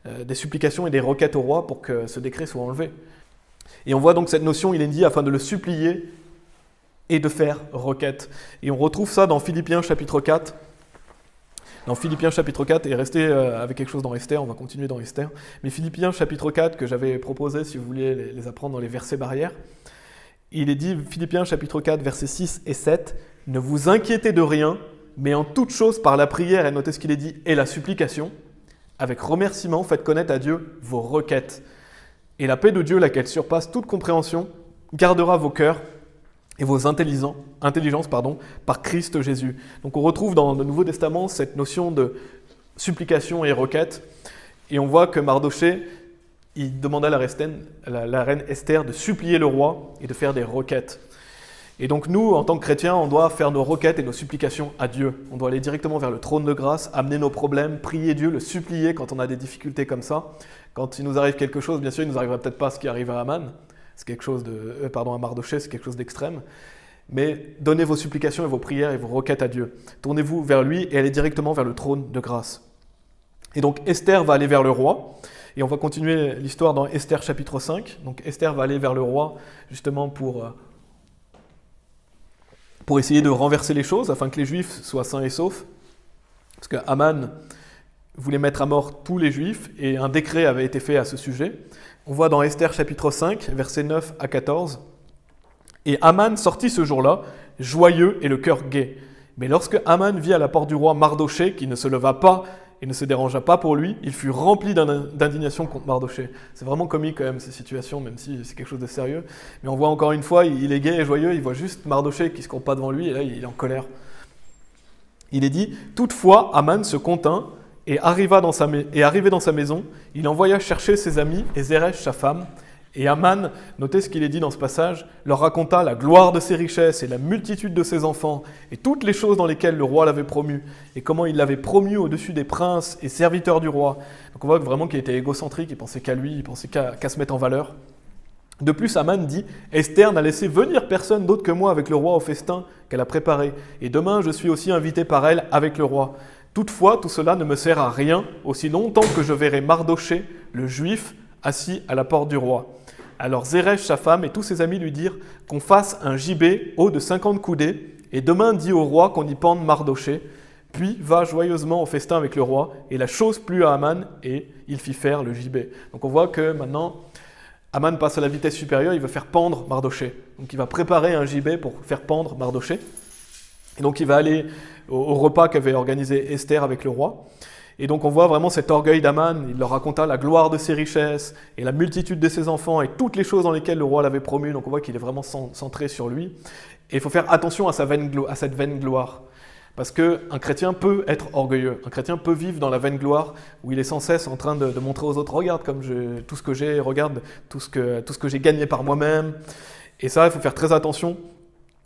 des supplications et des requêtes au roi pour que ce décret soit enlevé. Et on voit donc cette notion, il est dit, afin de le supplier et de faire requête. Et on retrouve ça dans Philippiens chapitre 4. Dans Philippiens chapitre 4, et restez avec quelque chose dans Esther, on va continuer dans Esther. Mais Philippiens chapitre 4, que j'avais proposé si vous vouliez les apprendre dans les versets barrières, il est dit, Philippiens chapitre 4, versets 6 et 7, « Ne vous inquiétez de rien, mais en toute chose par la prière, et notez ce qu'il est dit, et la supplication, avec remerciement, faites connaître à Dieu vos requêtes. Et la paix de Dieu, laquelle surpasse toute compréhension, gardera vos cœurs et vos intelligences par Christ Jésus. » Donc on retrouve dans le Nouveau Testament cette notion de supplication et requête. Et on voit que Mardochée, il demanda à la reine Esther de supplier le roi et de faire des requêtes. Et donc nous, en tant que chrétiens, on doit faire nos requêtes et nos supplications à Dieu. On doit aller directement vers le trône de grâce, amener nos problèmes, prier Dieu, le supplier quand on a des difficultés comme ça. Quand il nous arrive quelque chose, bien sûr, il ne nous arrivera peut-être pas ce qui arrive à Aman. C'est quelque chose à Mardochée, c'est quelque chose d'extrême. Mais donnez vos supplications et vos prières et vos requêtes à Dieu. Tournez-vous vers lui et allez directement vers le trône de grâce. Et donc Esther va aller vers le roi. Et on va continuer l'histoire dans Esther chapitre 5. Donc Esther va aller vers le roi justement pour essayer de renverser les choses afin que les Juifs soient sains et saufs. Parce que Aman voulait mettre à mort tous les Juifs et un décret avait été fait à ce sujet. On voit dans Esther chapitre 5, versets 9 à 14. « Et Aman sortit ce jour-là, joyeux et le cœur gai. Mais lorsque Aman vit à la porte du roi Mardochée, qui ne se leva pas et ne se dérangea pas pour lui, il fut rempli d'indignation contre Mardochée. » C'est vraiment comique quand même ces situations, même si c'est quelque chose de sérieux. Mais on voit encore une fois, il est gai et joyeux, il voit juste Mardochée qui ne se court pas devant lui, et là il est en colère. Il est dit, « Toutefois, Aman se contint, et arrivé dans sa maison, il envoya chercher ses amis et Zeresh sa femme. Et Aman, notez ce qu'il est dit dans ce passage, leur raconta la gloire de ses richesses et la multitude de ses enfants et toutes les choses dans lesquelles le roi l'avait promu et comment il l'avait promu au-dessus des princes et serviteurs du roi. » Donc on voit vraiment qu'il était égocentrique, il pensait qu'à lui, il pensait qu'à se mettre en valeur. De plus, Aman dit, « Esther n'a laissé venir personne d'autre que moi avec le roi au festin qu'elle a préparé. Et demain, je suis aussi invité par elle avec le roi. Toutefois, tout cela ne me sert à rien, aussi longtemps que je verrai Mardochée, le juif, assis à la porte du roi. » Alors Zeresh, sa femme, et tous ses amis lui dirent qu'on fasse un gibet haut de 50 coudées, et demain dis au roi qu'on y pende Mardochée, puis va joyeusement au festin avec le roi, et la chose plut à Aman, et il fit faire le gibet. Donc on voit que maintenant, Aman passe à la vitesse supérieure, il veut faire pendre Mardochée. Donc il va préparer un gibet pour faire pendre Mardochée. Et donc il va aller au repas qu'avait organisé Esther avec le roi. Et donc on voit vraiment cet orgueil d'Aman, il leur raconta la gloire de ses richesses et la multitude de ses enfants et toutes les choses dans lesquelles le roi l'avait promu. Donc on voit qu'il est vraiment centré sur lui. Et il faut faire attention à cette vaine gloire. Parce qu'un chrétien peut être orgueilleux, un chrétien peut vivre dans la vaine gloire où il est sans cesse en train de montrer aux autres, regarde comme tout ce que j'ai, regarde tout ce que j'ai gagné par moi-même. Et ça, il faut faire très attention.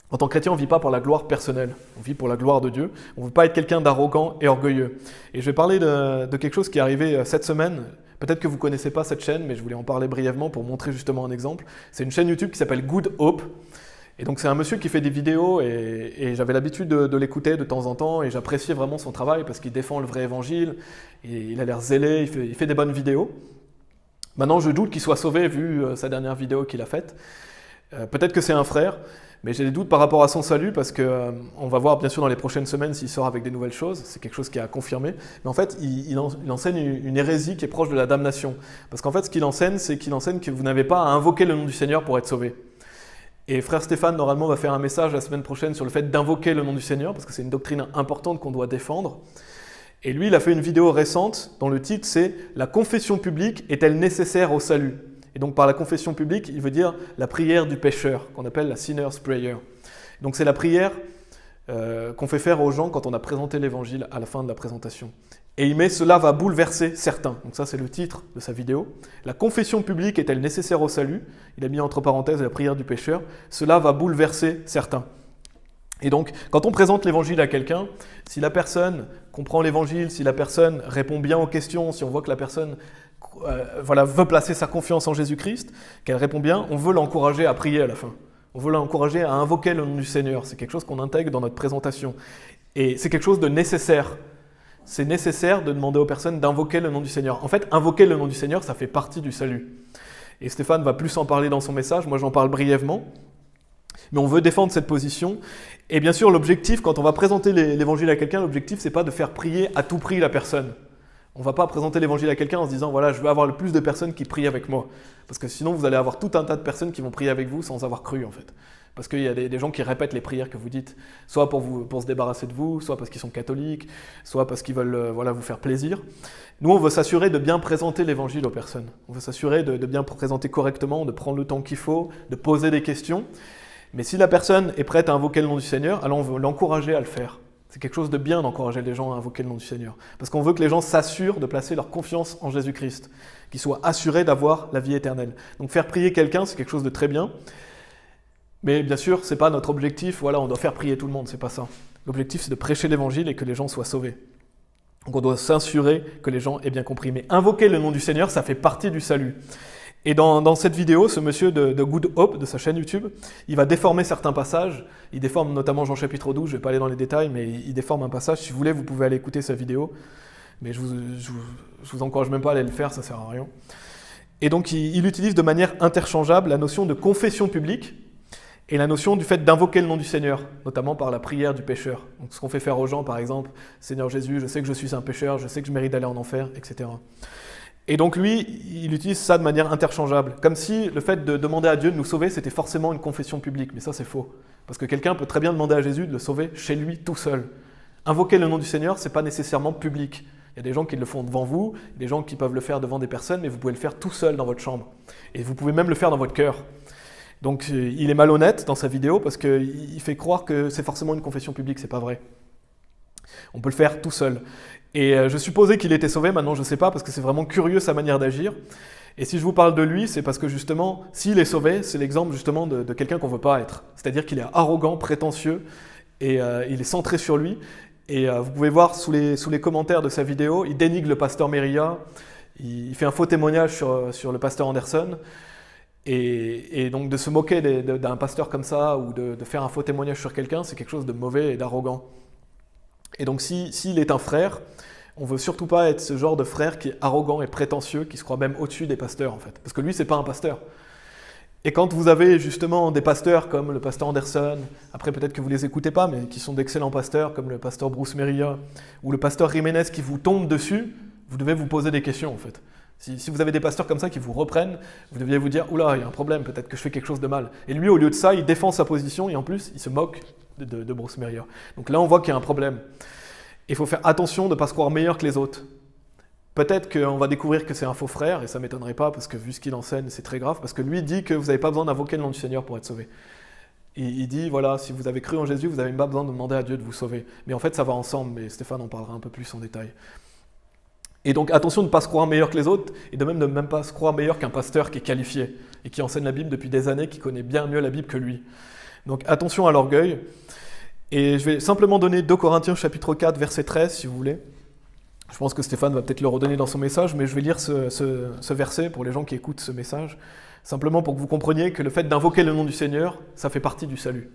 En tant que chrétien, on ne vit pas pour la gloire personnelle, on vit pour la gloire de Dieu. On ne veut pas être quelqu'un d'arrogant et orgueilleux. Et je vais parler de quelque chose qui est arrivé cette semaine. Peut-être que vous ne connaissez pas cette chaîne, mais je voulais en parler brièvement pour montrer justement un exemple. C'est une chaîne YouTube qui s'appelle Good Hope. Et donc c'est un monsieur qui fait des vidéos et j'avais l'habitude de l'écouter de temps en temps et j'appréciais vraiment son travail parce qu'il défend le vrai évangile, et il a l'air zélé, il fait des bonnes vidéos. Maintenant, je doute qu'il soit sauvé vu sa dernière vidéo qu'il a faite. Peut-être que c'est un frère, mais j'ai des doutes par rapport à son salut parce qu'on va voir bien sûr dans les prochaines semaines s'il sort avec des nouvelles choses. C'est quelque chose qui a confirmé. Mais en fait, il enseigne une hérésie qui est proche de la damnation. Parce qu'en fait, ce qu'il enseigne, c'est qu'il enseigne que vous n'avez pas à invoquer le nom du Seigneur pour être sauvé. Et frère Stéphane, normalement, va faire un message la semaine prochaine sur le fait d'invoquer le nom du Seigneur, parce que c'est une doctrine importante qu'on doit défendre. Et lui, il a fait une vidéo récente dont le titre c'est « La confession publique est-elle nécessaire au salut ?» Et donc par la confession publique, il veut dire la prière du pécheur, qu'on appelle la sinner's prayer. Donc c'est la prière qu'on fait faire aux gens quand on a présenté l'évangile à la fin de la présentation. Et il met « Cela va bouleverser certains ». Donc ça c'est le titre de sa vidéo. « La confession publique est-elle nécessaire au salut ?» Il a mis entre parenthèses la prière du pécheur. « Cela va bouleverser certains ». Et donc, quand on présente l'évangile à quelqu'un, si la personne comprend l'évangile, si la personne répond bien aux questions, si on voit que la personne veut placer sa confiance en Jésus-Christ, qu'elle répond bien, on veut l'encourager à prier à la fin. On veut l'encourager à invoquer le nom du Seigneur. C'est quelque chose qu'on intègre dans notre présentation. Et c'est quelque chose de nécessaire. c'est nécessaire de demander aux personnes d'invoquer le nom du Seigneur. En fait, invoquer le nom du Seigneur, ça fait partie du salut. Et Stéphane va plus en parler dans son message, moi j'en parle brièvement. Mais on veut défendre cette position. Et bien sûr, l'objectif, quand on va présenter l'évangile à quelqu'un, l'objectif, c'est pas de faire prier à tout prix la personne. On ne va pas présenter l'évangile à quelqu'un en se disant, voilà, je veux avoir le plus de personnes qui prient avec moi. Parce que sinon, vous allez avoir tout un tas de personnes qui vont prier avec vous sans avoir cru, en fait. Parce qu'il y a des gens qui répètent les prières que vous dites, soit pour se débarrasser de vous, soit parce qu'ils sont catholiques, soit parce qu'ils veulent vous faire plaisir. Nous, on veut s'assurer de bien présenter l'évangile aux personnes. On veut s'assurer de bien présenter correctement, de prendre le temps qu'il faut, de poser des questions. Mais si la personne est prête à invoquer le nom du Seigneur, alors on veut l'encourager à le faire. C'est quelque chose de bien d'encourager les gens à invoquer le nom du Seigneur. Parce qu'on veut que les gens s'assurent de placer leur confiance en Jésus-Christ, qu'ils soient assurés d'avoir la vie éternelle. Donc faire prier quelqu'un, c'est quelque chose de très bien. Mais bien sûr, ce n'est pas notre objectif, voilà, on doit faire prier tout le monde, c'est pas ça. L'objectif, c'est de prêcher l'évangile et que les gens soient sauvés. Donc on doit s'assurer que les gens aient bien compris. Mais invoquer le nom du Seigneur, ça fait partie du salut. Et dans cette vidéo, ce monsieur de Good Hope, de sa chaîne YouTube, il va déformer certains passages. Il déforme notamment Jean chapitre 12, je ne vais pas aller dans les détails, mais il déforme un passage. Si vous voulez, vous pouvez aller écouter sa vidéo. Mais je vous encourage même pas à aller le faire, ça ne sert à rien. Et donc il utilise de manière interchangeable la notion de confession publique et la notion du fait d'invoquer le nom du Seigneur, notamment par la prière du pécheur. Donc ce qu'on fait faire aux gens, par exemple, « Seigneur Jésus, je sais que je suis un pécheur, je sais que je mérite d'aller en enfer, etc. » Et donc lui, il utilise ça de manière interchangeable, comme si le fait de demander à Dieu de nous sauver, c'était forcément une confession publique. Mais ça, c'est faux. Parce que quelqu'un peut très bien demander à Jésus de le sauver chez lui, tout seul. Invoquer le nom du Seigneur, ce n'est pas nécessairement public. Il y a des gens qui le font devant vous, des gens qui peuvent le faire devant des personnes, mais vous pouvez le faire tout seul dans votre chambre. Et vous pouvez même le faire dans votre cœur. Donc il est malhonnête dans sa vidéo parce qu'il fait croire que c'est forcément une confession publique, c'est pas vrai. On peut le faire tout seul. Et je supposais qu'il était sauvé, maintenant je ne sais pas, parce que c'est vraiment curieux sa manière d'agir. Et si je vous parle de lui, c'est parce que justement, s'il est sauvé, c'est l'exemple justement de quelqu'un qu'on ne veut pas être. C'est-à-dire qu'il est arrogant, prétentieux, et il est centré sur lui. Et vous pouvez voir sous les commentaires de sa vidéo, il dénigre le pasteur Meria, il fait un faux témoignage sur le pasteur Anderson. Et donc de se moquer d'un pasteur comme ça, ou de faire un faux témoignage sur quelqu'un, c'est quelque chose de mauvais et d'arrogant. Et donc s'il est un frère, on ne veut surtout pas être ce genre de frère qui est arrogant et prétentieux, qui se croit même au-dessus des pasteurs en fait. Parce que lui, c'est pas un pasteur. Et quand vous avez justement des pasteurs comme le pasteur Anderson, après peut-être que vous ne les écoutez pas, mais qui sont d'excellents pasteurs, comme le pasteur Bruce Meria, ou le pasteur Jiménez qui vous tombe dessus, vous devez vous poser des questions en fait. Si vous avez des pasteurs comme ça qui vous reprennent, vous deviez vous dire « Oula, il y a un problème, peut-être que je fais quelque chose de mal ». Et lui, au lieu de ça, il défend sa position et en plus, il se moque de Bruce Meria. Donc là, on voit qu'il y a un problème. Il faut faire attention de ne pas se croire meilleur que les autres. Peut-être qu'on va découvrir que c'est un faux frère, et ça ne m'étonnerait pas, parce que vu ce qu'il enseigne, c'est très grave, parce que lui dit que vous n'avez pas besoin d'invoquer le nom du Seigneur pour être sauvé. Il dit, voilà, si vous avez cru en Jésus, vous n'avez même pas besoin de demander à Dieu de vous sauver. Mais en fait, ça va ensemble, mais Stéphane en parlera un peu plus en détail. Et donc, attention de ne pas se croire meilleur que les autres, et de même pas se croire meilleur qu'un pasteur qui est qualifié, et qui enseigne la Bible depuis des années, qui connaît bien mieux la Bible que lui. Donc, attention à l'orgueil. Et je vais simplement donner 2 Corinthiens chapitre 4, verset 13, si vous voulez. Je pense que Stéphane va peut-être le redonner dans son message, mais je vais lire ce verset pour les gens qui écoutent ce message, simplement pour que vous compreniez que le fait d'invoquer le nom du Seigneur, ça fait partie du salut.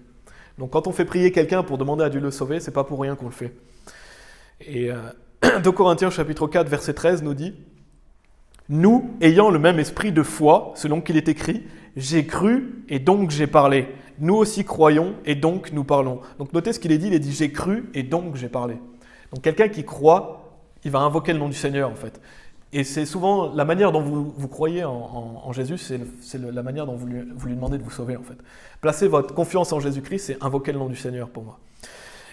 Donc quand on fait prier quelqu'un pour demander à Dieu de le sauver, c'est pas pour rien qu'on le fait. Et 2 Corinthiens chapitre 4, verset 13 nous dit « Nous, ayant le même esprit de foi, selon qu'il est écrit, j'ai cru et donc j'ai parlé. Nous aussi croyons et donc nous parlons. » Donc notez ce qu'il est dit, il est dit « j'ai cru et donc j'ai parlé ». Donc quelqu'un qui croit, il va invoquer le nom du Seigneur en fait. Et c'est souvent la manière dont vous croyez en Jésus, c'est la manière dont vous lui demandez de vous sauver en fait. Placez votre confiance en Jésus-Christ, c'est invoquer le nom du Seigneur pour moi.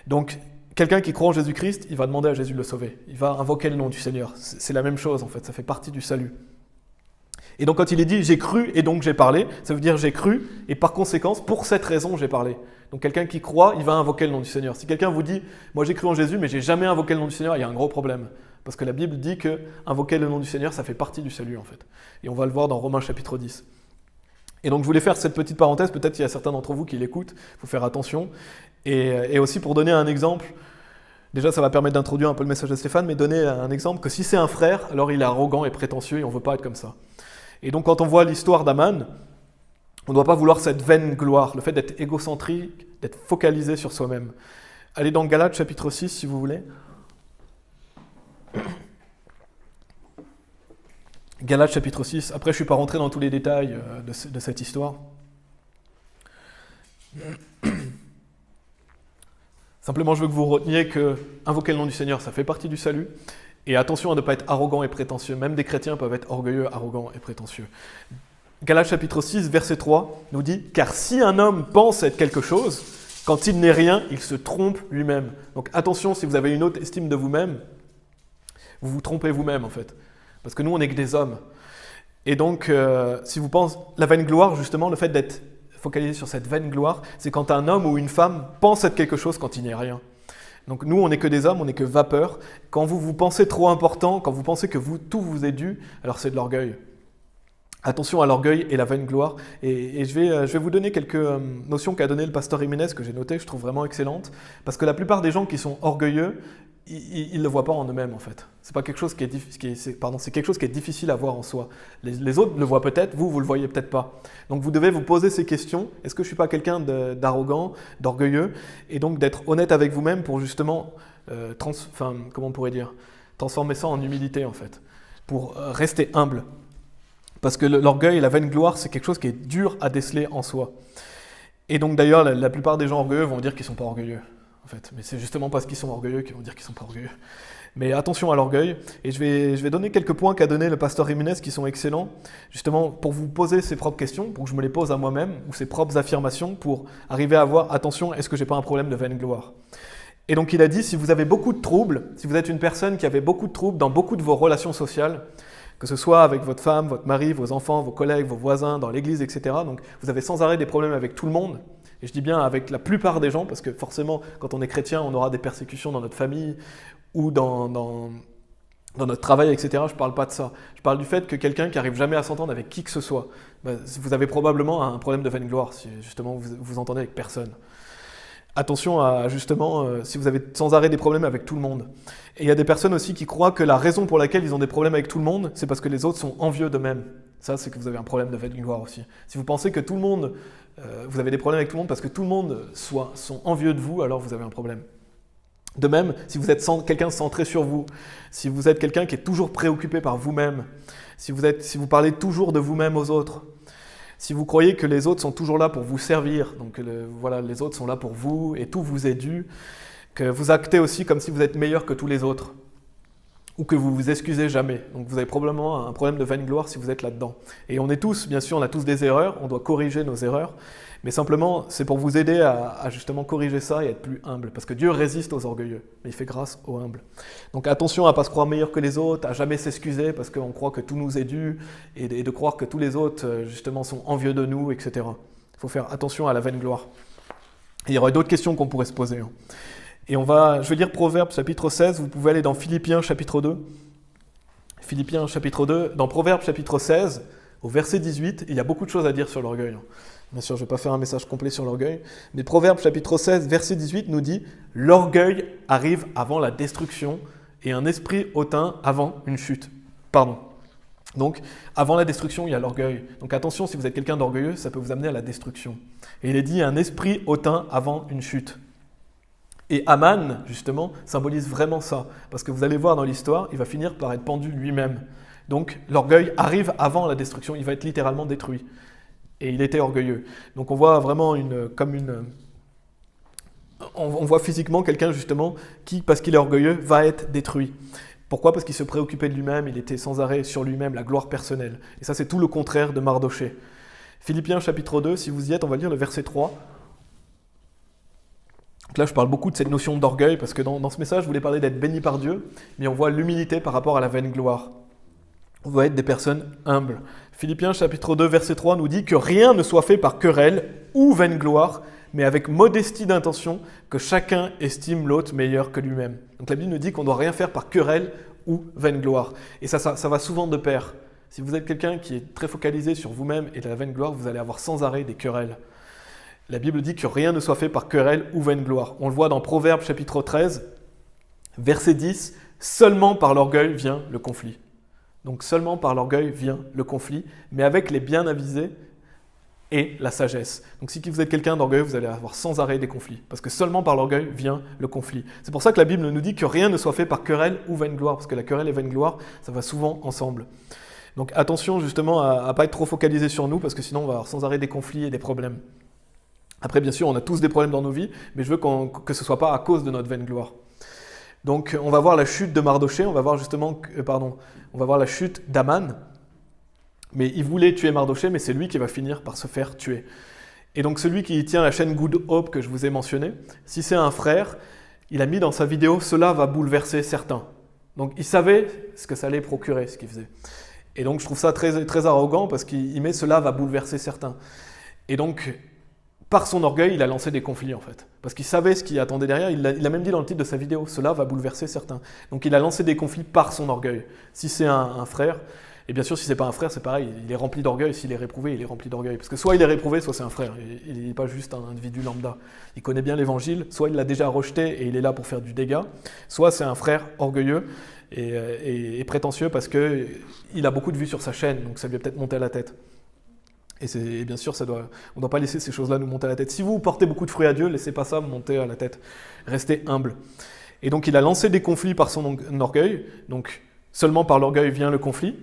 Donc quelqu'un qui croit en Jésus-Christ, il va demander à Jésus de le sauver. Il va invoquer le nom du Seigneur. C'est la même chose en fait, ça fait partie du salut. Et donc quand il est dit « j'ai cru et donc j'ai parlé », ça veut dire « j'ai cru et par conséquence, pour cette raison, j'ai parlé ». Donc quelqu'un qui croit, il va invoquer le nom du Seigneur. Si quelqu'un vous dit « moi j'ai cru en Jésus mais j'ai jamais invoqué le nom du Seigneur », il y a un gros problème. Parce que la Bible dit que invoquer le nom du Seigneur, ça fait partie du salut en fait. Et on va le voir dans Romains chapitre 10. Et donc je voulais faire cette petite parenthèse, peut-être qu'il y a certains d'entre vous qui l'écoutent, il faut faire attention. Et aussi pour donner un exemple, déjà ça va permettre d'introduire un peu le message de Stéphane, mais donner un exemple que si c'est un frère, alors il est arrogant et prétentieux et on ne veut pas être comme ça. Et donc quand on voit l'histoire d'Aman, on ne doit pas vouloir cette vaine gloire, le fait d'être égocentrique, d'être focalisé sur soi-même. Allez dans Galates chapitre 6 si vous voulez. Galates chapitre 6. Après, je ne suis pas rentré dans tous les détails de cette histoire. Simplement, je veux que vous reteniez que invoquer le nom du Seigneur, ça fait partie du salut. Et attention à ne pas être arrogant et prétentieux. Même des chrétiens peuvent être orgueilleux, arrogants et prétentieux. Galates chapitre 6, verset 3 nous dit « Car si un homme pense être quelque chose, quand il n'est rien, il se trompe lui-même. » Donc attention, si vous avez une haute estime de vous-même, vous vous trompez vous-même en fait. Parce que nous, on n'est que des hommes. Et donc, si vous pensez, la vaine gloire, justement, le fait d'être focalisé sur cette vaine gloire, c'est quand un homme ou une femme pense être quelque chose quand il n'y a rien. Donc nous, on n'est que des hommes, on n'est que vapeur. Quand vous pensez trop important, quand vous pensez que tout vous est dû, alors c'est de l'orgueil. Attention à l'orgueil et la vaine gloire. Et je vais vous donner quelques notions qu'a donné le pasteur Jiménez, que j'ai notées, que je trouve vraiment excellentes. Parce que la plupart des gens qui sont orgueilleux, ils ne le voient pas en eux-mêmes en fait. C'est pas quelque chose qui est, c'est quelque chose qui est difficile à voir en soi. Les autres le voient peut-être, vous le voyez peut-être pas. Donc vous devez vous poser ces questions. Est-ce que je suis pas quelqu'un d'arrogant, d'orgueilleux? Et donc d'être honnête avec vous-même pour justement, comment on pourrait dire, transformer ça en humilité en fait. Pour rester humble. Parce que l'orgueil et la vaine gloire, c'est quelque chose qui est dur à déceler en soi. Et donc d'ailleurs, la plupart des gens orgueilleux vont dire qu'ils sont pas orgueilleux. En fait. Mais c'est justement parce qu'ils sont orgueilleux qu'ils vont dire qu'ils ne sont pas orgueilleux. Mais attention à l'orgueil, et je vais donner quelques points qu'a donné le pasteur Jiménez qui sont excellents, justement pour vous poser ses propres questions, pour que je me les pose à moi-même, ou ses propres affirmations, pour arriver à voir, attention, est-ce que j'ai pas un problème de vaine gloire? Et donc il a dit, si vous avez beaucoup de troubles, si vous êtes une personne qui avait beaucoup de troubles dans beaucoup de vos relations sociales, que ce soit avec votre femme, votre mari, vos enfants, vos collègues, vos voisins, dans l'église, etc., donc vous avez sans arrêt des problèmes avec tout le monde, et je dis bien avec la plupart des gens, parce que forcément, quand on est chrétien, on aura des persécutions dans notre famille ou dans notre travail, etc. Je ne parle pas de ça. Je parle du fait que quelqu'un qui n'arrive jamais à s'entendre avec qui que ce soit, vous avez probablement un problème de vaine gloire, si justement vous vous entendez avec personne. Attention à justement, si vous avez sans arrêt des problèmes avec tout le monde. Et il y a des personnes aussi qui croient que la raison pour laquelle ils ont des problèmes avec tout le monde, c'est parce que les autres sont envieux d'eux-mêmes. Ça, c'est que vous avez un problème de vaine gloire aussi. Si vous pensez que tout le monde... vous avez des problèmes avec tout le monde parce que tout le monde sont envieux de vous, alors vous avez un problème. De même, si vous êtes quelqu'un centré sur vous, si vous êtes quelqu'un qui est toujours préoccupé par vous-même, si vous parlez toujours de vous-même aux autres, si vous croyez que les autres sont toujours là pour vous servir, donc voilà, les autres sont là pour vous et tout vous est dû, que vous actez aussi comme si vous êtes meilleur que tous les autres, ou que vous vous excusez jamais. Donc vous avez probablement un problème de vaine gloire si vous êtes là-dedans. Et on est tous, bien sûr, on a tous des erreurs, on doit corriger nos erreurs, mais simplement, c'est pour vous aider à justement corriger ça et être plus humble, parce que Dieu résiste aux orgueilleux, mais il fait grâce aux humbles. Donc attention à ne pas se croire meilleur que les autres, à jamais s'excuser parce qu'on croit que tout nous est dû, et de croire que tous les autres, justement, sont envieux de nous, etc. Il faut faire attention à la vaine gloire. Et il y aurait d'autres questions qu'on pourrait se poser. Et je vais lire Proverbes chapitre 16, vous pouvez aller dans Philippiens chapitre 2. Philippiens chapitre 2, dans Proverbes chapitre 16, au verset 18, il y a beaucoup de choses à dire sur l'orgueil. Bien sûr, je ne vais pas faire un message complet sur l'orgueil, mais Proverbes chapitre 16, verset 18 nous dit « L'orgueil arrive avant la destruction et un esprit hautain avant une chute. » Pardon. Donc, avant la destruction, il y a l'orgueil. Donc attention, si vous êtes quelqu'un d'orgueilleux, ça peut vous amener à la destruction. Et il est dit « Un esprit hautain avant une chute. » Et Aman, justement, symbolise vraiment ça. Parce que vous allez voir dans l'histoire, il va finir par être pendu lui-même. Donc l'orgueil arrive avant la destruction, il va être littéralement détruit. Et il était orgueilleux. Donc on voit vraiment on voit physiquement quelqu'un justement qui, parce qu'il est orgueilleux, va être détruit. Pourquoi? Parce qu'il se préoccupait de lui-même, il était sans arrêt sur lui-même, la gloire personnelle. Et ça c'est tout le contraire de Mardochée. Philippiens chapitre 2, si vous y êtes, on va lire le verset 3. Donc là je parle beaucoup de cette notion d'orgueil, parce que dans ce message je voulais parler d'être béni par Dieu, mais on voit l'humilité par rapport à la vaine gloire. On doit être des personnes humbles. Philippiens chapitre 2, verset 3 nous dit que rien ne soit fait par querelle ou vaine gloire, mais avec modestie d'intention, que chacun estime l'autre meilleur que lui-même. Donc la Bible nous dit qu'on ne doit rien faire par querelle ou vaine gloire. Et ça va souvent de pair. Si vous êtes quelqu'un qui est très focalisé sur vous-même et la vaine gloire, vous allez avoir sans arrêt des querelles. La Bible dit que rien ne soit fait par querelle ou vaine gloire. On le voit dans Proverbes chapitre 13, verset 10, « Seulement par l'orgueil vient le conflit ». Donc seulement par l'orgueil vient le conflit, mais avec les bien avisés et la sagesse. Donc si vous êtes quelqu'un d'orgueilleux, vous allez avoir sans arrêt des conflits, parce que seulement par l'orgueil vient le conflit. C'est pour ça que la Bible nous dit que rien ne soit fait par querelle ou vaine gloire, parce que la querelle et vaine gloire, ça va souvent ensemble. Donc attention justement à ne pas être trop focalisé sur nous, parce que sinon on va avoir sans arrêt des conflits et des problèmes. Après, bien sûr, on a tous des problèmes dans nos vies, mais je veux que ce ne soit pas à cause de notre vaine gloire. Donc on va voir la chute de Mardochée, on va voir justement, on va voir la chute d'Aman. Mais il voulait tuer Mardochée, mais c'est lui qui va finir par se faire tuer. Et donc celui qui tient la chaîne Good Hope que je vous ai mentionné, si c'est un frère, il a mis dans sa vidéo « Cela va bouleverser certains ». Donc il savait ce que ça allait procurer, ce qu'il faisait. Et donc je trouve ça très, très arrogant parce qu'il met « Cela va bouleverser certains ». Et donc, par son orgueil, il a lancé des conflits en fait. Parce qu'il savait ce qui attendait derrière, il a même dit dans le titre de sa vidéo « Cela va bouleverser certains ». Donc il a lancé des conflits par son orgueil. Si c'est un frère, et bien sûr si c'est pas un frère, c'est pareil, il est rempli d'orgueil, s'il est réprouvé, il est rempli d'orgueil. Parce que soit il est réprouvé, soit c'est un frère, il n'est pas juste un individu lambda. Il connaît bien l'évangile, soit il l'a déjà rejeté et il est là pour faire du dégât, soit c'est un frère orgueilleux et prétentieux parce qu'il a beaucoup de vues sur sa chaîne, donc ça lui a peut-être monté à la tête. Et bien sûr, on ne doit pas laisser ces choses-là nous monter à la tête. Si vous portez beaucoup de fruits à Dieu, laissez pas ça monter à la tête. Restez humble. Et donc, il a lancé des conflits par son orgueil. Donc, seulement par l'orgueil vient le conflit.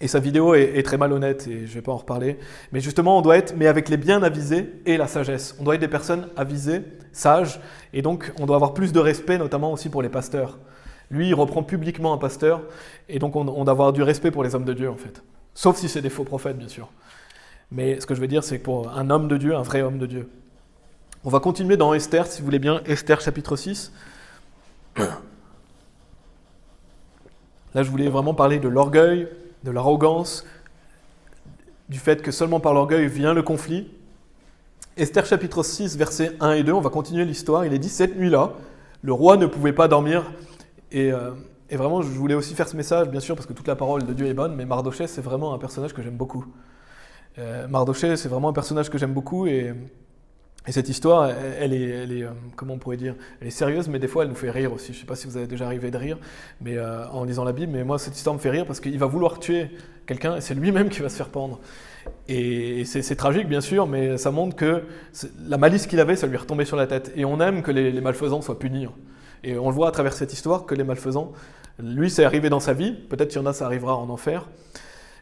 Et sa vidéo est très malhonnête, et je ne vais pas en reparler. Mais justement, on doit être, mais avec les bien avisés et la sagesse. On doit être des personnes avisées, sages, et donc on doit avoir plus de respect, notamment aussi pour les pasteurs. Lui, il reprend publiquement un pasteur, et donc on doit avoir du respect pour les hommes de Dieu, en fait. Sauf si c'est des faux prophètes, bien sûr. Mais ce que je veux dire, c'est que pour un homme de Dieu, un vrai homme de Dieu. On va continuer dans Esther, si vous voulez bien, Esther chapitre 6. Là, je voulais vraiment parler de l'orgueil, de l'arrogance, du fait que seulement par l'orgueil vient le conflit. Esther chapitre 6, versets 1 et 2, on va continuer l'histoire. Il est dit, cette nuit-là, le roi ne pouvait pas dormir. Et vraiment, je voulais aussi faire ce message, bien sûr, parce que toute la parole de Dieu est bonne, mais Mardochée, c'est vraiment un personnage que j'aime beaucoup. Mardochée, c'est vraiment un personnage que j'aime beaucoup, et cette histoire, elle est comment on pourrait dire, elle est sérieuse, mais des fois elle nous fait rire aussi. Je ne sais pas si vous avez déjà arrivé de rire mais, en lisant la Bible, mais moi cette histoire me fait rire parce qu'il va vouloir tuer quelqu'un et c'est lui-même qui va se faire pendre. Et c'est tragique bien sûr, mais ça montre que la malice qu'il avait, ça lui est retombé sur la tête. Et on aime que les malfaisants soient punis. Et on le voit à travers cette histoire que les malfaisants, lui c'est arrivé dans sa vie, peut-être qu'il y en a ça arrivera en enfer,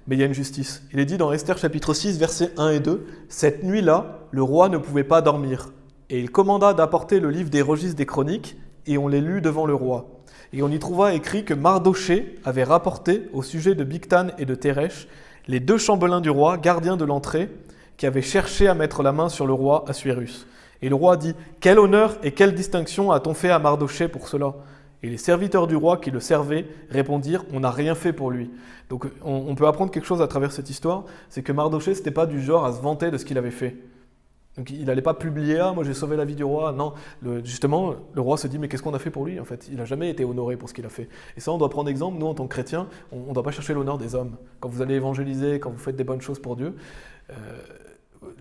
mais il y a une justice. Il est dit dans Esther chapitre 6, versets 1 et 2, « Cette nuit-là, le roi ne pouvait pas dormir, et il commanda d'apporter le livre des registres des chroniques, et on les lut devant le roi. Et on y trouva écrit que Mardochée avait rapporté au sujet de Bigtan et de Téresh, les deux chambellans du roi, gardiens de l'entrée, qui avaient cherché à mettre la main sur le roi Assuérus. Et le roi dit, « Quel honneur et quelle distinction a-t-on fait à Mardochée pour cela ?» Et les serviteurs du roi qui le servaient répondirent « On n'a rien fait pour lui ». Donc on peut apprendre quelque chose à travers cette histoire, c'est que Mardochée, ce n'était pas du genre à se vanter de ce qu'il avait fait. Donc il n'allait pas publier « Ah, moi j'ai sauvé la vie du roi ». Non, justement, le roi se dit « Mais qu'est-ce qu'on a fait pour lui en fait ?» Il n'a jamais été honoré pour ce qu'il a fait. Et ça, on doit prendre exemple, nous en tant que chrétiens, on ne doit pas chercher l'honneur des hommes. Quand vous allez évangéliser, quand vous faites des bonnes choses pour Dieu,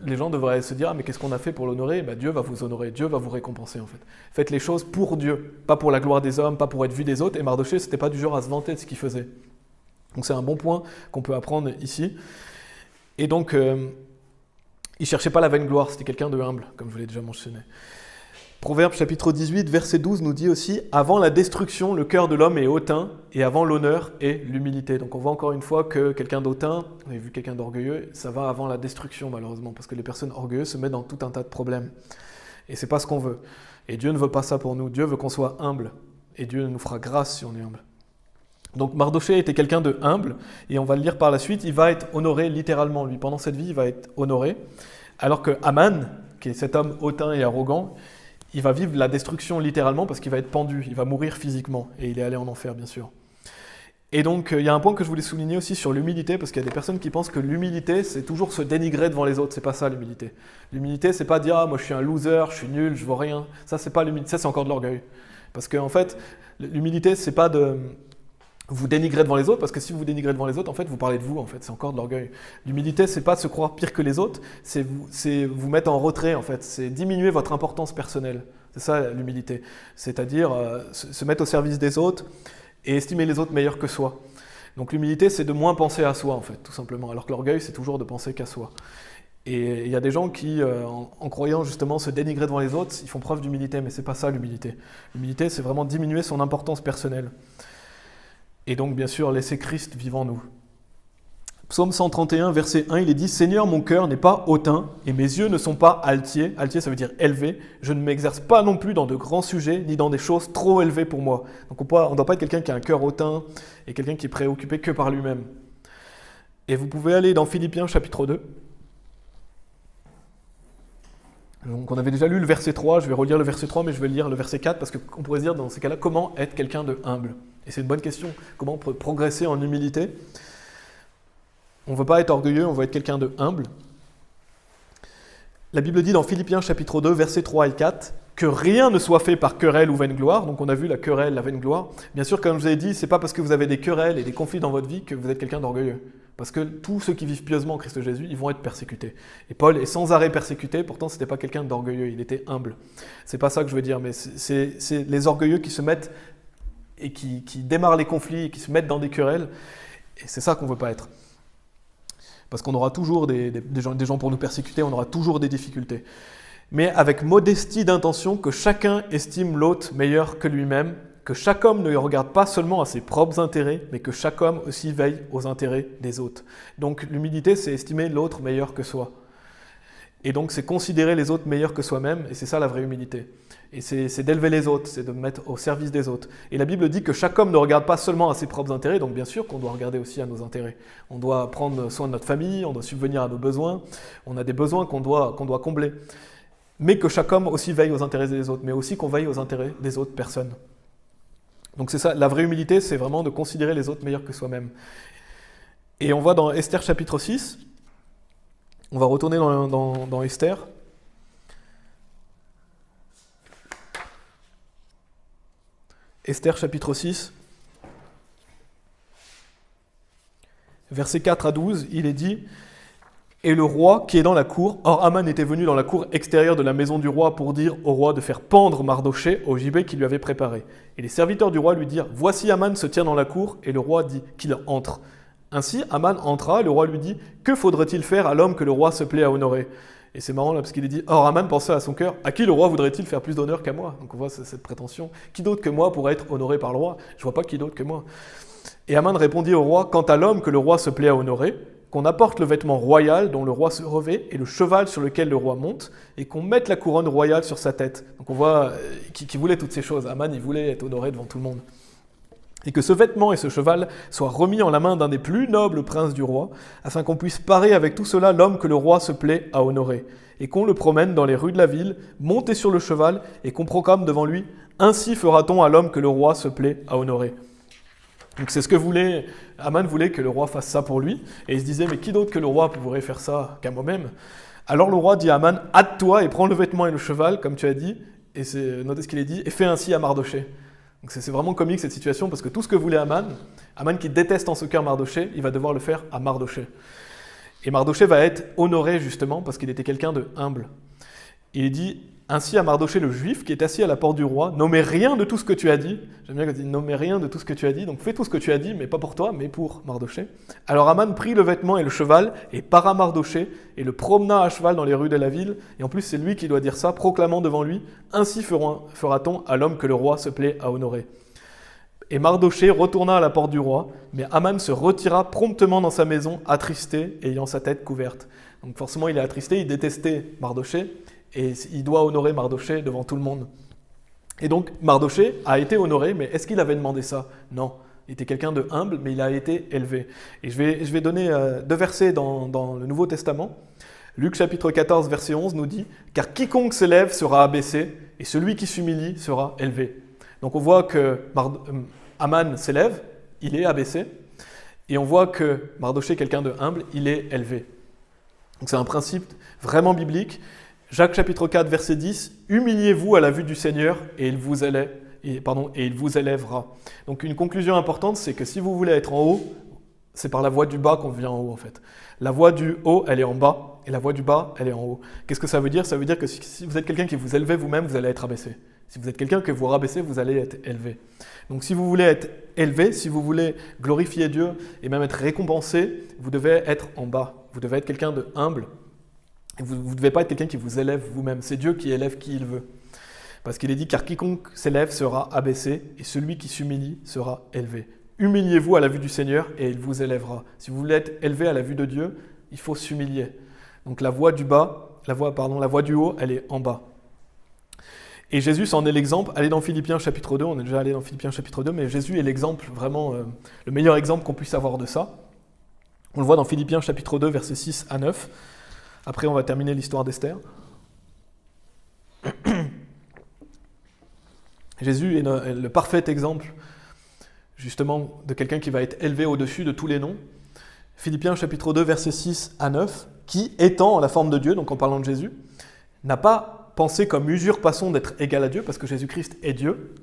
les gens devraient se dire « Ah, mais qu'est-ce qu'on a fait pour l'honorer ?» Dieu va vous honorer, Dieu va vous récompenser en fait. Faites les choses pour Dieu, pas pour la gloire des hommes, pas pour être vu des autres. Et Mardochée, ce n'était pas du genre à se vanter de ce qu'il faisait. Donc c'est un bon point qu'on peut apprendre ici. Et donc, il ne cherchait pas la vaine gloire, c'était quelqu'un de humble, comme je vous l'ai déjà mentionné. Proverbe chapitre 18, verset 12 nous dit aussi « Avant la destruction, le cœur de l'homme est hautain, et avant l'honneur est l'humilité. » Donc on voit encore une fois que quelqu'un d'hautain, on a vu quelqu'un d'orgueilleux, ça va avant la destruction malheureusement, parce que les personnes orgueilleuses se mettent dans tout un tas de problèmes. Et ce n'est pas ce qu'on veut. Et Dieu ne veut pas ça pour nous. Dieu veut qu'on soit humble, et Dieu nous fera grâce si on est humble. Donc Mardochée était quelqu'un de humble, et on va le lire par la suite, il va être honoré littéralement, lui. Pendant cette vie, il va être honoré, alors que Aman, qui est cet homme hautain et arrogant, il va vivre la destruction littéralement parce qu'il va être pendu, il va mourir physiquement, et il est allé en enfer, bien sûr. Et donc, il y a un point que je voulais souligner aussi sur l'humilité, parce qu'il y a des personnes qui pensent que l'humilité, c'est toujours se dénigrer devant les autres. C'est pas ça, l'humilité. L'humilité, c'est pas dire « Ah, moi je suis un loser, je suis nul, je vaux rien ». Ça, c'est pas l'humilité, ça c'est encore de l'orgueil. Parce qu'en fait, l'humilité, c'est pas de vous dénigrer devant les autres, parce que si vous vous dénigrez devant les autres, en fait, vous parlez de vous, en fait, c'est encore de l'orgueil. L'humilité, c'est pas de se croire pire que les autres, c'est vous mettre en retrait, en fait, c'est diminuer votre importance personnelle. C'est ça, l'humilité. C'est-à-dire se mettre au service des autres et estimer les autres meilleurs que soi. Donc l'humilité, c'est de moins penser à soi, en fait, tout simplement, alors que l'orgueil, c'est toujours de penser qu'à soi. Et il y a des gens qui, en croyant justement se dénigrer devant les autres, ils font preuve d'humilité, mais c'est pas ça, l'humilité. L'humilité, c'est vraiment diminuer son importance personnelle. Et donc, bien sûr, laisser Christ vivre en nous. Psaume 131, verset 1, il est dit « Seigneur, mon cœur n'est pas hautain et mes yeux ne sont pas altiers. » Altier, ça veut dire élevé. « Je ne m'exerce pas non plus dans de grands sujets, ni dans des choses trop élevées pour moi. » Donc on ne doit pas être quelqu'un qui a un cœur hautain et quelqu'un qui est préoccupé que par lui-même. Et vous pouvez aller dans Philippiens chapitre 2. Donc on avait déjà lu le verset 3, je vais relire le verset 3, mais je vais lire le verset 4, parce qu'on pourrait se dire dans ces cas-là, comment être quelqu'un de humble? Et c'est une bonne question, comment progresser en humilité? On ne veut pas être orgueilleux, on veut être quelqu'un de humble. La Bible dit dans Philippiens chapitre 2, versets 3 et 4, que rien ne soit fait par querelle ou vaine gloire. Donc on a vu la querelle, la vaine gloire. Bien sûr, comme je vous ai dit, ce n'est pas parce que vous avez des querelles et des conflits dans votre vie que vous êtes quelqu'un d'orgueilleux. Parce que tous ceux qui vivent pieusement en Christ Jésus, ils vont être persécutés. Et Paul est sans arrêt persécuté, pourtant ce n'était pas quelqu'un d'orgueilleux, il était humble. C'est pas ça que je veux dire, mais c'est les orgueilleux qui se mettent et qui démarrent les conflits et qui se mettent dans des querelles. Et c'est ça qu'on ne veut pas être. Parce qu'on aura toujours des gens pour nous persécuter, on aura toujours des difficultés. Mais avec modestie d'intention, que chacun estime l'autre meilleur que lui-même, que chaque homme ne regarde pas seulement à ses propres intérêts, mais que chaque homme aussi veille aux intérêts des autres. Donc l'humilité, c'est estimer l'autre meilleur que soi. Et donc c'est considérer les autres meilleurs que soi-même, et c'est ça la vraie humilité. Et c'est d'élever les autres, c'est de me mettre au service des autres. Et la Bible dit que chaque homme ne regarde pas seulement à ses propres intérêts, donc bien sûr qu'on doit regarder aussi à nos intérêts. On doit prendre soin de notre famille, on doit subvenir à nos besoins, on a des besoins qu'on doit combler. Mais que chaque homme aussi veille aux intérêts des autres, mais aussi qu'on veille aux intérêts des autres personnes. Donc c'est ça, la vraie humilité, c'est vraiment de considérer les autres meilleurs que soi-même. Et on va dans Esther chapitre 6, on va retourner dans Esther. Esther chapitre 6, versets 4 à 12, il est dit « Et le roi qui est dans la cour, or Aman était venu dans la cour extérieure de la maison du roi pour dire au roi de faire pendre Mardochée au gibet qu'il lui avait préparé. Et les serviteurs du roi lui dirent « Voici Aman se tient dans la cour, et le roi dit qu'il entre. » Ainsi Aman entra, et le roi lui dit « Que faudrait-il faire à l'homme que le roi se plaît à honorer ?» Et c'est marrant là, parce qu'il est dit « Or Aman pensait à son cœur, à qui le roi voudrait-il faire plus d'honneur qu'à moi ?» Donc on voit cette prétention. Qui d'autre que moi pourrait être honoré par le roi? Je vois pas qui d'autre que moi. Et Aman répondit au roi « Quant à l'homme que le roi se plaît à honorer, qu'on apporte le vêtement royal dont le roi se revêt et le cheval sur lequel le roi monte, et qu'on mette la couronne royale sur sa tête. » Donc on voit qu'il voulait toutes ces choses. Aman, il voulait être honoré devant tout le monde. Et que ce vêtement et ce cheval soient remis en la main d'un des plus nobles princes du roi, afin qu'on puisse parer avec tout cela l'homme que le roi se plaît à honorer, et qu'on le promène dans les rues de la ville, monté sur le cheval, et qu'on proclame devant lui « Ainsi fera-t-on à l'homme que le roi se plaît à honorer ». Donc c'est ce que voulait, Aman voulait que le roi fasse ça pour lui, et il se disait « Mais qui d'autre que le roi pourrait faire ça qu'à moi-même ?» Alors le roi dit à Aman « Hâte-toi et prends le vêtement et le cheval, comme tu as dit, et notez ce qu'il est dit, et fais ainsi à Mardochée. » Donc c'est vraiment comique cette situation, parce que tout ce que voulait Aman qui déteste en ce cœur Mardochée, il va devoir le faire à Mardochée. Et Mardochée va être honoré justement parce qu'il était quelqu'un de humble. Il dit ainsi à Mardochée le juif qui est assis à la porte du roi, nommez rien de tout ce que tu as dit. J'aime bien quand il dit nommez rien de tout ce que tu as dit, donc fais tout ce que tu as dit, mais pas pour toi, mais pour Mardochée. Alors Aman prit le vêtement et le cheval et para Mardochée et le promena à cheval dans les rues de la ville. Et en plus c'est lui qui doit dire ça, proclamant devant lui, ainsi fera-t-on à l'homme que le roi se plaît à honorer. Et Mardochée retourna à la porte du roi, mais Aman se retira promptement dans sa maison, attristé, ayant sa tête couverte. Donc forcément il est attristé, il détestait Mardochée, et il doit honorer Mardochée devant tout le monde. Et donc Mardochée a été honoré, mais est-ce qu'il avait demandé ça? Non. Il était quelqu'un de humble, mais il a été élevé. Et je vais donner deux versets dans le Nouveau Testament. Luc chapitre 14, verset 11 nous dit « Car quiconque s'élève sera abaissé, et celui qui s'humilie sera élevé. » Donc on voit que Aman s'élève, il est abaissé, et on voit que Mardochée, quelqu'un de humble, il est élevé. Donc c'est un principe vraiment biblique. Jacques chapitre 4, verset 10, « Humiliez-vous à la vue du Seigneur, et il vous élèvera. » Donc une conclusion importante, c'est que si vous voulez être en haut, c'est par la voie du bas qu'on vient en haut en fait. La voie du haut, elle est en bas, et la voie du bas, elle est en haut. Qu'est-ce que ça veut dire? Ça veut dire que si vous êtes quelqu'un qui vous élevez vous-même, vous allez être abaissé. Si vous êtes quelqu'un que vous rabaissez, vous allez être élevé. Donc si vous voulez être élevé, si vous voulez glorifier Dieu et même être récompensé, vous devez être en bas. Vous devez être quelqu'un de humble. Et vous ne devez pas être quelqu'un qui vous élève vous-même. C'est Dieu qui élève qui il veut. Parce qu'il est dit, car quiconque s'élève sera abaissé, et celui qui s'humilie sera élevé. Humiliez-vous à la vue du Seigneur et il vous élèvera. Si vous voulez être élevé à la vue de Dieu, il faut s'humilier. Donc la voie du haut, elle est en bas. Et Jésus, c'en est l'exemple. Allez dans Philippiens chapitre 2, on est déjà allé dans Philippiens chapitre 2, mais Jésus est l'exemple, vraiment le meilleur exemple qu'on puisse avoir de ça. On le voit dans Philippiens chapitre 2, versets 6 à 9. Après, on va terminer l'histoire d'Esther. Jésus est le parfait exemple, justement, de quelqu'un qui va être élevé au-dessus de tous les noms. Philippiens chapitre 2, versets 6 à 9, qui, étant en la forme de Dieu, donc en parlant de Jésus, n'a pas pensé comme usurpation d'être égal à Dieu, parce que Jésus-Christ est Dieu.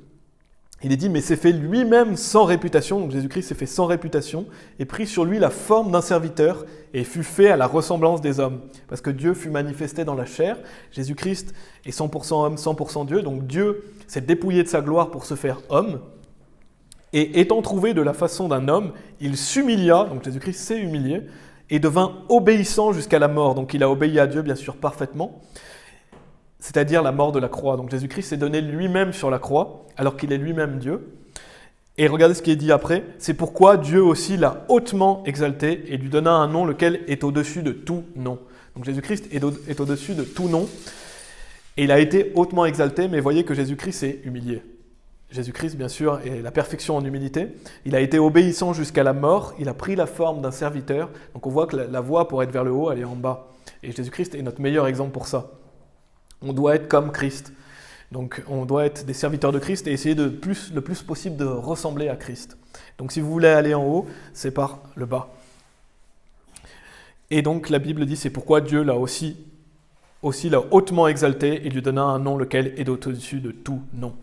Il est dit, mais s'est fait lui-même sans réputation, donc Jésus-Christ s'est fait sans réputation, et prit sur lui la forme d'un serviteur, et fut fait à la ressemblance des hommes. Parce que Dieu fut manifesté dans la chair, Jésus-Christ est 100% homme, 100% Dieu, donc Dieu s'est dépouillé de sa gloire pour se faire homme, et étant trouvé de la façon d'un homme, il s'humilia, donc Jésus-Christ s'est humilié, et devint obéissant jusqu'à la mort. Donc il a obéi à Dieu, bien sûr, parfaitement, c'est-à-dire la mort de la croix. Donc Jésus-Christ s'est donné lui-même sur la croix, alors qu'il est lui-même Dieu. Et regardez ce qui est dit après, c'est pourquoi Dieu aussi l'a hautement exalté et lui donna un nom lequel est au-dessus de tout nom. Donc Jésus-Christ est au-dessus de tout nom, et il a été hautement exalté, mais voyez que Jésus-Christ s'est humilié. Jésus-Christ, bien sûr, est la perfection en humilité. Il a été obéissant jusqu'à la mort, il a pris la forme d'un serviteur. Donc on voit que la voie pour être vers le haut, elle est en bas. Et Jésus-Christ est notre meilleur exemple pour ça. On doit être comme Christ. Donc on doit être des serviteurs de Christ et essayer le plus possible de ressembler à Christ. Donc si vous voulez aller en haut, c'est par le bas. Et donc la Bible dit, c'est pourquoi Dieu l'a aussi l'a hautement exalté et lui donna un nom lequel est au-dessus de tout nom.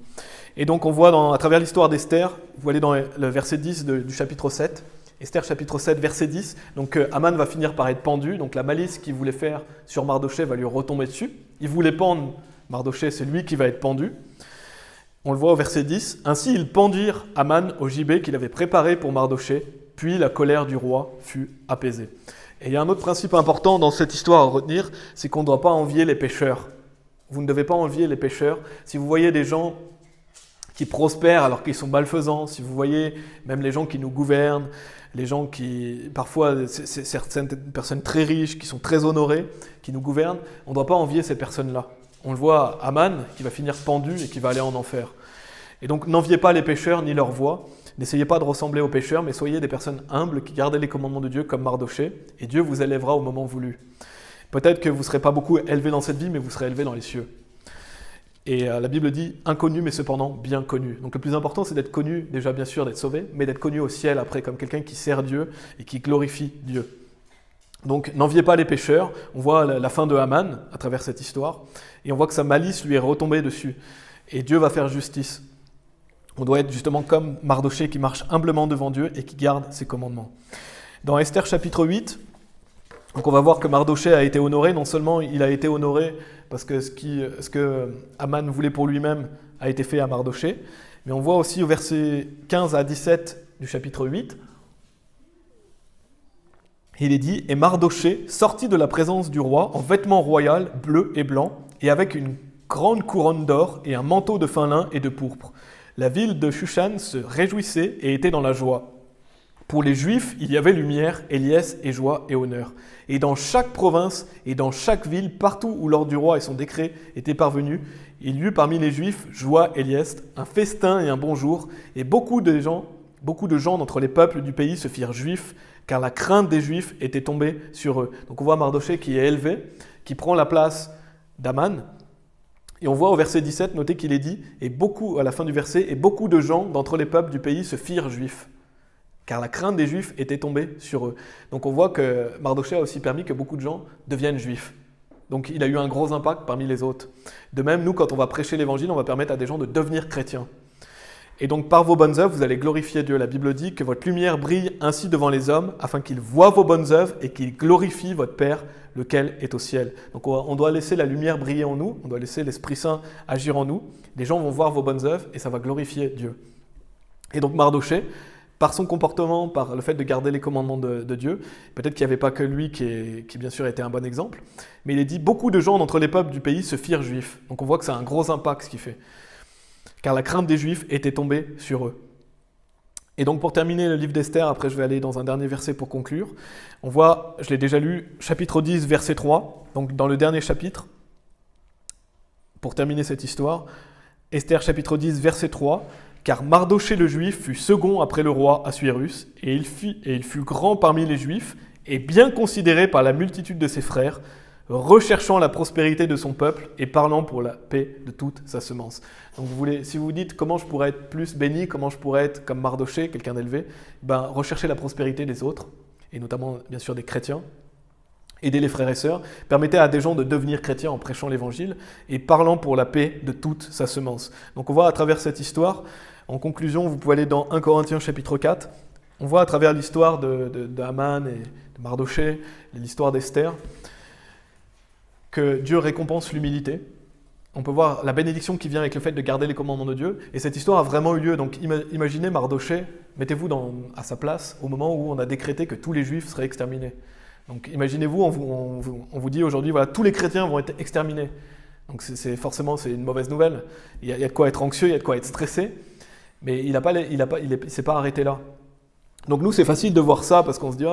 Et donc on voit à travers l'histoire d'Esther, vous allez dans le verset 10 du chapitre 7, Esther chapitre 7, verset 10, donc Aman va finir par être pendu, donc la malice qu'il voulait faire sur Mardochée va lui retomber dessus. Il voulait pendre Mardochée, c'est lui qui va être pendu. On le voit au verset 10, ainsi ils pendirent Aman au gibet qu'il avait préparé pour Mardochée, puis la colère du roi fut apaisée. Et il y a un autre principe important dans cette histoire à retenir, c'est qu'on ne doit pas envier les pécheurs. Vous ne devez pas envier les pécheurs. Si vous voyez des gens qui prospèrent alors qu'ils sont malfaisants, si vous voyez même les gens qui nous gouvernent, les gens qui, parfois, c'est certaines personnes très riches, qui sont très honorées, qui nous gouvernent, on ne doit pas envier ces personnes-là. On le voit à Aman, qui va finir pendu et qui va aller en enfer. Et donc, n'enviez pas les pécheurs ni leur voie, n'essayez pas de ressembler aux pécheurs, mais soyez des personnes humbles qui gardent les commandements de Dieu comme Mardochée, et Dieu vous élèvera au moment voulu. Peut-être que vous ne serez pas beaucoup élevés dans cette vie, mais vous serez élevés dans les cieux. Et la Bible dit « inconnu, mais cependant bien connu ». Donc le plus important, c'est d'être connu, déjà bien sûr d'être sauvé, mais d'être connu au ciel après, comme quelqu'un qui sert Dieu et qui glorifie Dieu. Donc n'enviez pas les pécheurs, on voit la fin de Haman à travers cette histoire, et on voit que sa malice lui est retombée dessus. Et Dieu va faire justice. On doit être justement comme Mardochée qui marche humblement devant Dieu et qui garde ses commandements. Dans Esther chapitre 8, donc on va voir que Mardochée a été honoré, non seulement il a été honoré parce que ce que Haman voulait pour lui-même a été fait à Mardochée, mais on voit aussi au verset 15 à 17 du chapitre 8, il est dit « Et Mardochée sortit de la présence du roi en vêtements royaux bleus et blancs, et avec une grande couronne d'or et un manteau de fin lin et de pourpre. La ville de Shushan se réjouissait et était dans la joie. Pour les Juifs, il y avait lumière, et liesse, et joie, et honneur. Et dans chaque province, et dans chaque ville, partout où l'ordre du roi et son décret étaient parvenus, il y eut parmi les Juifs joie et liesse, un festin et un bon jour, et beaucoup de gens d'entre les peuples du pays se firent juifs, car la crainte des Juifs était tombée sur eux. Donc on voit Mardochée qui est élevé, qui prend la place d'Aman, et on voit au verset 17, notez qu'il est dit, et beaucoup, à la fin du verset, et beaucoup de gens d'entre les peuples du pays se firent juifs, car la crainte des Juifs était tombée sur eux. Donc on voit que Mardochée a aussi permis que beaucoup de gens deviennent juifs. Donc il a eu un gros impact parmi les autres. De même, nous, quand on va prêcher l'évangile, on va permettre à des gens de devenir chrétiens. Et donc par vos bonnes œuvres, vous allez glorifier Dieu. La Bible dit que votre lumière brille ainsi devant les hommes, afin qu'ils voient vos bonnes œuvres et qu'ils glorifient votre Père, lequel est au ciel. Donc on doit laisser la lumière briller en nous, on doit laisser l'Esprit Saint agir en nous. Les gens vont voir vos bonnes œuvres et ça va glorifier Dieu. Et donc Mardochée, par son comportement, par le fait de garder les commandements de Dieu, peut-être qu'il n'y avait pas que lui qui bien sûr était un bon exemple, mais il est dit, beaucoup de gens d'entre les peuples du pays se firent juifs. Donc on voit que ça a un gros impact ce qu'il fait. Car la crainte des Juifs était tombée sur eux. Et donc pour terminer le livre d'Esther, après je vais aller dans un dernier verset pour conclure, on voit, je l'ai déjà lu, chapitre 10, verset 3, donc dans le dernier chapitre, pour terminer cette histoire, Esther chapitre 10, verset 3, « Car Mardochée le Juif fut second après le roi Assuérus, et il fut grand parmi les Juifs, et bien considéré par la multitude de ses frères, recherchant la prospérité de son peuple et parlant pour la paix de toute sa semence. » Donc si vous vous dites comment je pourrais être plus béni, comment je pourrais être comme Mardochée, quelqu'un d'élevé, rechercher la prospérité des autres, et notamment bien sûr des chrétiens, aider les frères et sœurs, permettez à des gens de devenir chrétiens en prêchant l'évangile et parlant pour la paix de toute sa semence. Donc on voit à travers cette histoire, en conclusion, vous pouvez aller dans 1 Corinthiens chapitre 4, on voit à travers l'histoire de Haman et de Mardochée, l'histoire d'Esther, que Dieu récompense l'humilité. On peut voir la bénédiction qui vient avec le fait de garder les commandements de Dieu. Et cette histoire a vraiment eu lieu. Donc imaginez Mardochée, mettez-vous à sa place au moment où on a décrété que tous les Juifs seraient exterminés. Donc imaginez-vous, on vous dit aujourd'hui, voilà, tous les chrétiens vont être exterminés. Donc forcément, c'est une mauvaise nouvelle. Il y a de quoi être anxieux, il y a de quoi être stressé. Mais il ne s'est pas arrêté là. Donc nous, c'est facile de voir ça parce qu'on se dit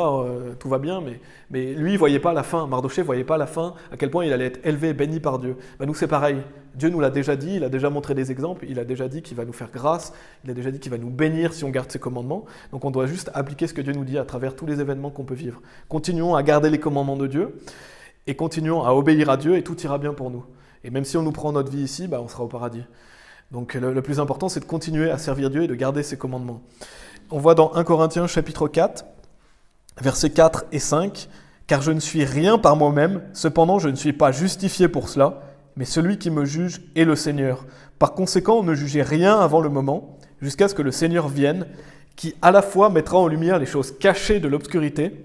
tout va bien, mais lui, il ne voyait pas la fin. Mardochée ne voyait pas la fin, à quel point il allait être élevé, béni par Dieu. Nous, c'est pareil. Dieu nous l'a déjà dit, il a déjà montré des exemples, il a déjà dit qu'il va nous faire grâce, il a déjà dit qu'il va nous bénir si on garde ses commandements. Donc on doit juste appliquer ce que Dieu nous dit à travers tous les événements qu'on peut vivre. Continuons à garder les commandements de Dieu et continuons à obéir à Dieu et tout ira bien pour nous. Et même si on nous prend notre vie ici, on sera au paradis. Donc le plus important, c'est de continuer à servir Dieu et de garder ses commandements. On voit dans 1 Corinthiens chapitre 4, versets 4 et 5, « Car je ne suis rien par moi-même, cependant je ne suis pas justifié pour cela, mais celui qui me juge est le Seigneur. Par conséquent, ne jugez rien avant le moment, jusqu'à ce que le Seigneur vienne, qui à la fois mettra en lumière les choses cachées de l'obscurité,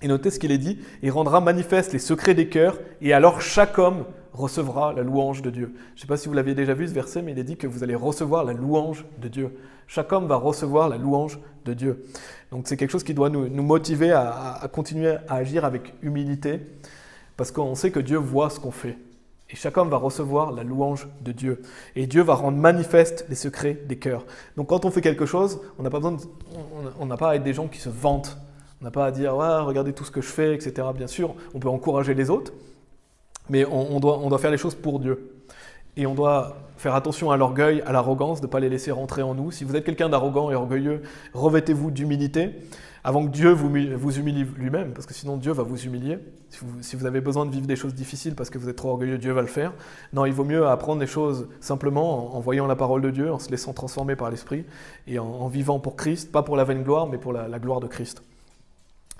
et notez ce qu'il est dit, il rendra manifeste les secrets des cœurs, et alors chaque homme recevra la louange de Dieu. » Je ne sais pas si vous l'aviez déjà vu ce verset, mais il est dit que vous allez recevoir la louange de Dieu. Chaque homme va recevoir la louange de Dieu. Donc c'est quelque chose qui doit nous motiver à continuer à agir avec humilité, parce qu'on sait que Dieu voit ce qu'on fait. Et chaque homme va recevoir la louange de Dieu. Et Dieu va rendre manifeste les secrets des cœurs. Donc quand on fait quelque chose, on n'a pas à être des gens qui se vantent. On n'a pas à dire « ouais, regardez tout ce que je fais, etc. » Bien sûr, on peut encourager les autres, mais on doit faire les choses pour Dieu. Et on doit faire attention à l'orgueil, à l'arrogance, de ne pas les laisser rentrer en nous. Si vous êtes quelqu'un d'arrogant et orgueilleux, revêtez-vous d'humilité avant que Dieu vous humilie lui-même, parce que sinon Dieu va vous humilier. Si vous avez besoin de vivre des choses difficiles parce que vous êtes trop orgueilleux, Dieu va le faire. Non, il vaut mieux apprendre les choses simplement en voyant la parole de Dieu, en se laissant transformer par l'Esprit et en vivant pour Christ, pas pour la vaine gloire, mais pour la gloire de Christ.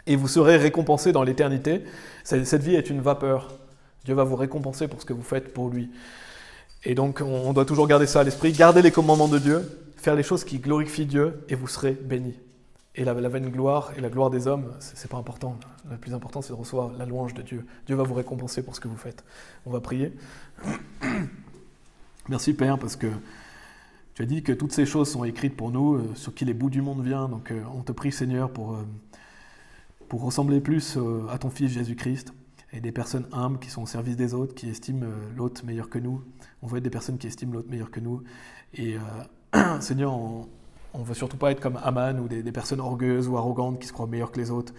Et vous serez récompensé dans l'éternité. Cette vie est une vapeur. Dieu va vous récompenser pour ce que vous faites pour lui. Et donc, on doit toujours garder ça à l'esprit. Gardez les commandements de Dieu, faire les choses qui glorifient Dieu, et vous serez bénis. Et la vaine gloire et la gloire des hommes, c'est pas important. Le plus important, c'est de recevoir la louange de Dieu. Dieu va vous récompenser pour ce que vous faites. On va prier. Merci Père, parce que tu as dit que toutes ces choses sont écrites pour nous, sur qui les bouts du monde viennent. Donc, on te prie Seigneur pour ressembler plus à ton Fils Jésus-Christ. Et des personnes humbles qui sont au service des autres, qui estiment l'autre meilleur que nous. On veut être des personnes qui estiment l'autre meilleur que nous. Et Seigneur, on ne veut surtout pas être comme Haman ou des personnes orgueilleuses ou arrogantes qui se croient meilleures que les autres,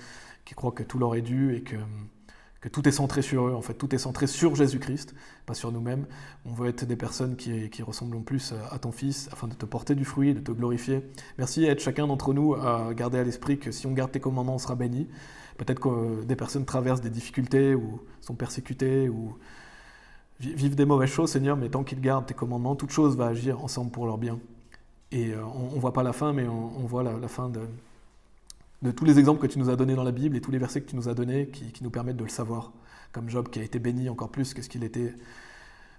qui croient que tout leur est dû et que tout est centré sur eux. En fait, tout est centré sur Jésus-Christ, pas sur nous-mêmes. On veut être des personnes qui ressemblent plus à ton Fils, afin de te porter du fruit, de te glorifier. Merci à chacun d'entre nous à garder à l'esprit que si on garde tes commandements, on sera bénis. Peut-être que des personnes traversent des difficultés ou sont persécutées ou vivent des mauvaises choses, Seigneur, mais tant qu'ils gardent tes commandements, toute chose va agir ensemble pour leur bien. Et on ne voit pas la fin, mais on voit la fin de tous les exemples que tu nous as donnés dans la Bible et tous les versets que tu nous as donnés qui nous permettent de le savoir, comme Job qui a été béni encore plus que ce qu'il était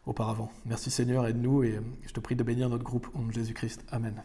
auparavant. Merci Seigneur, aide-nous et je te prie de bénir notre groupe au nom de Jésus-Christ. Amen.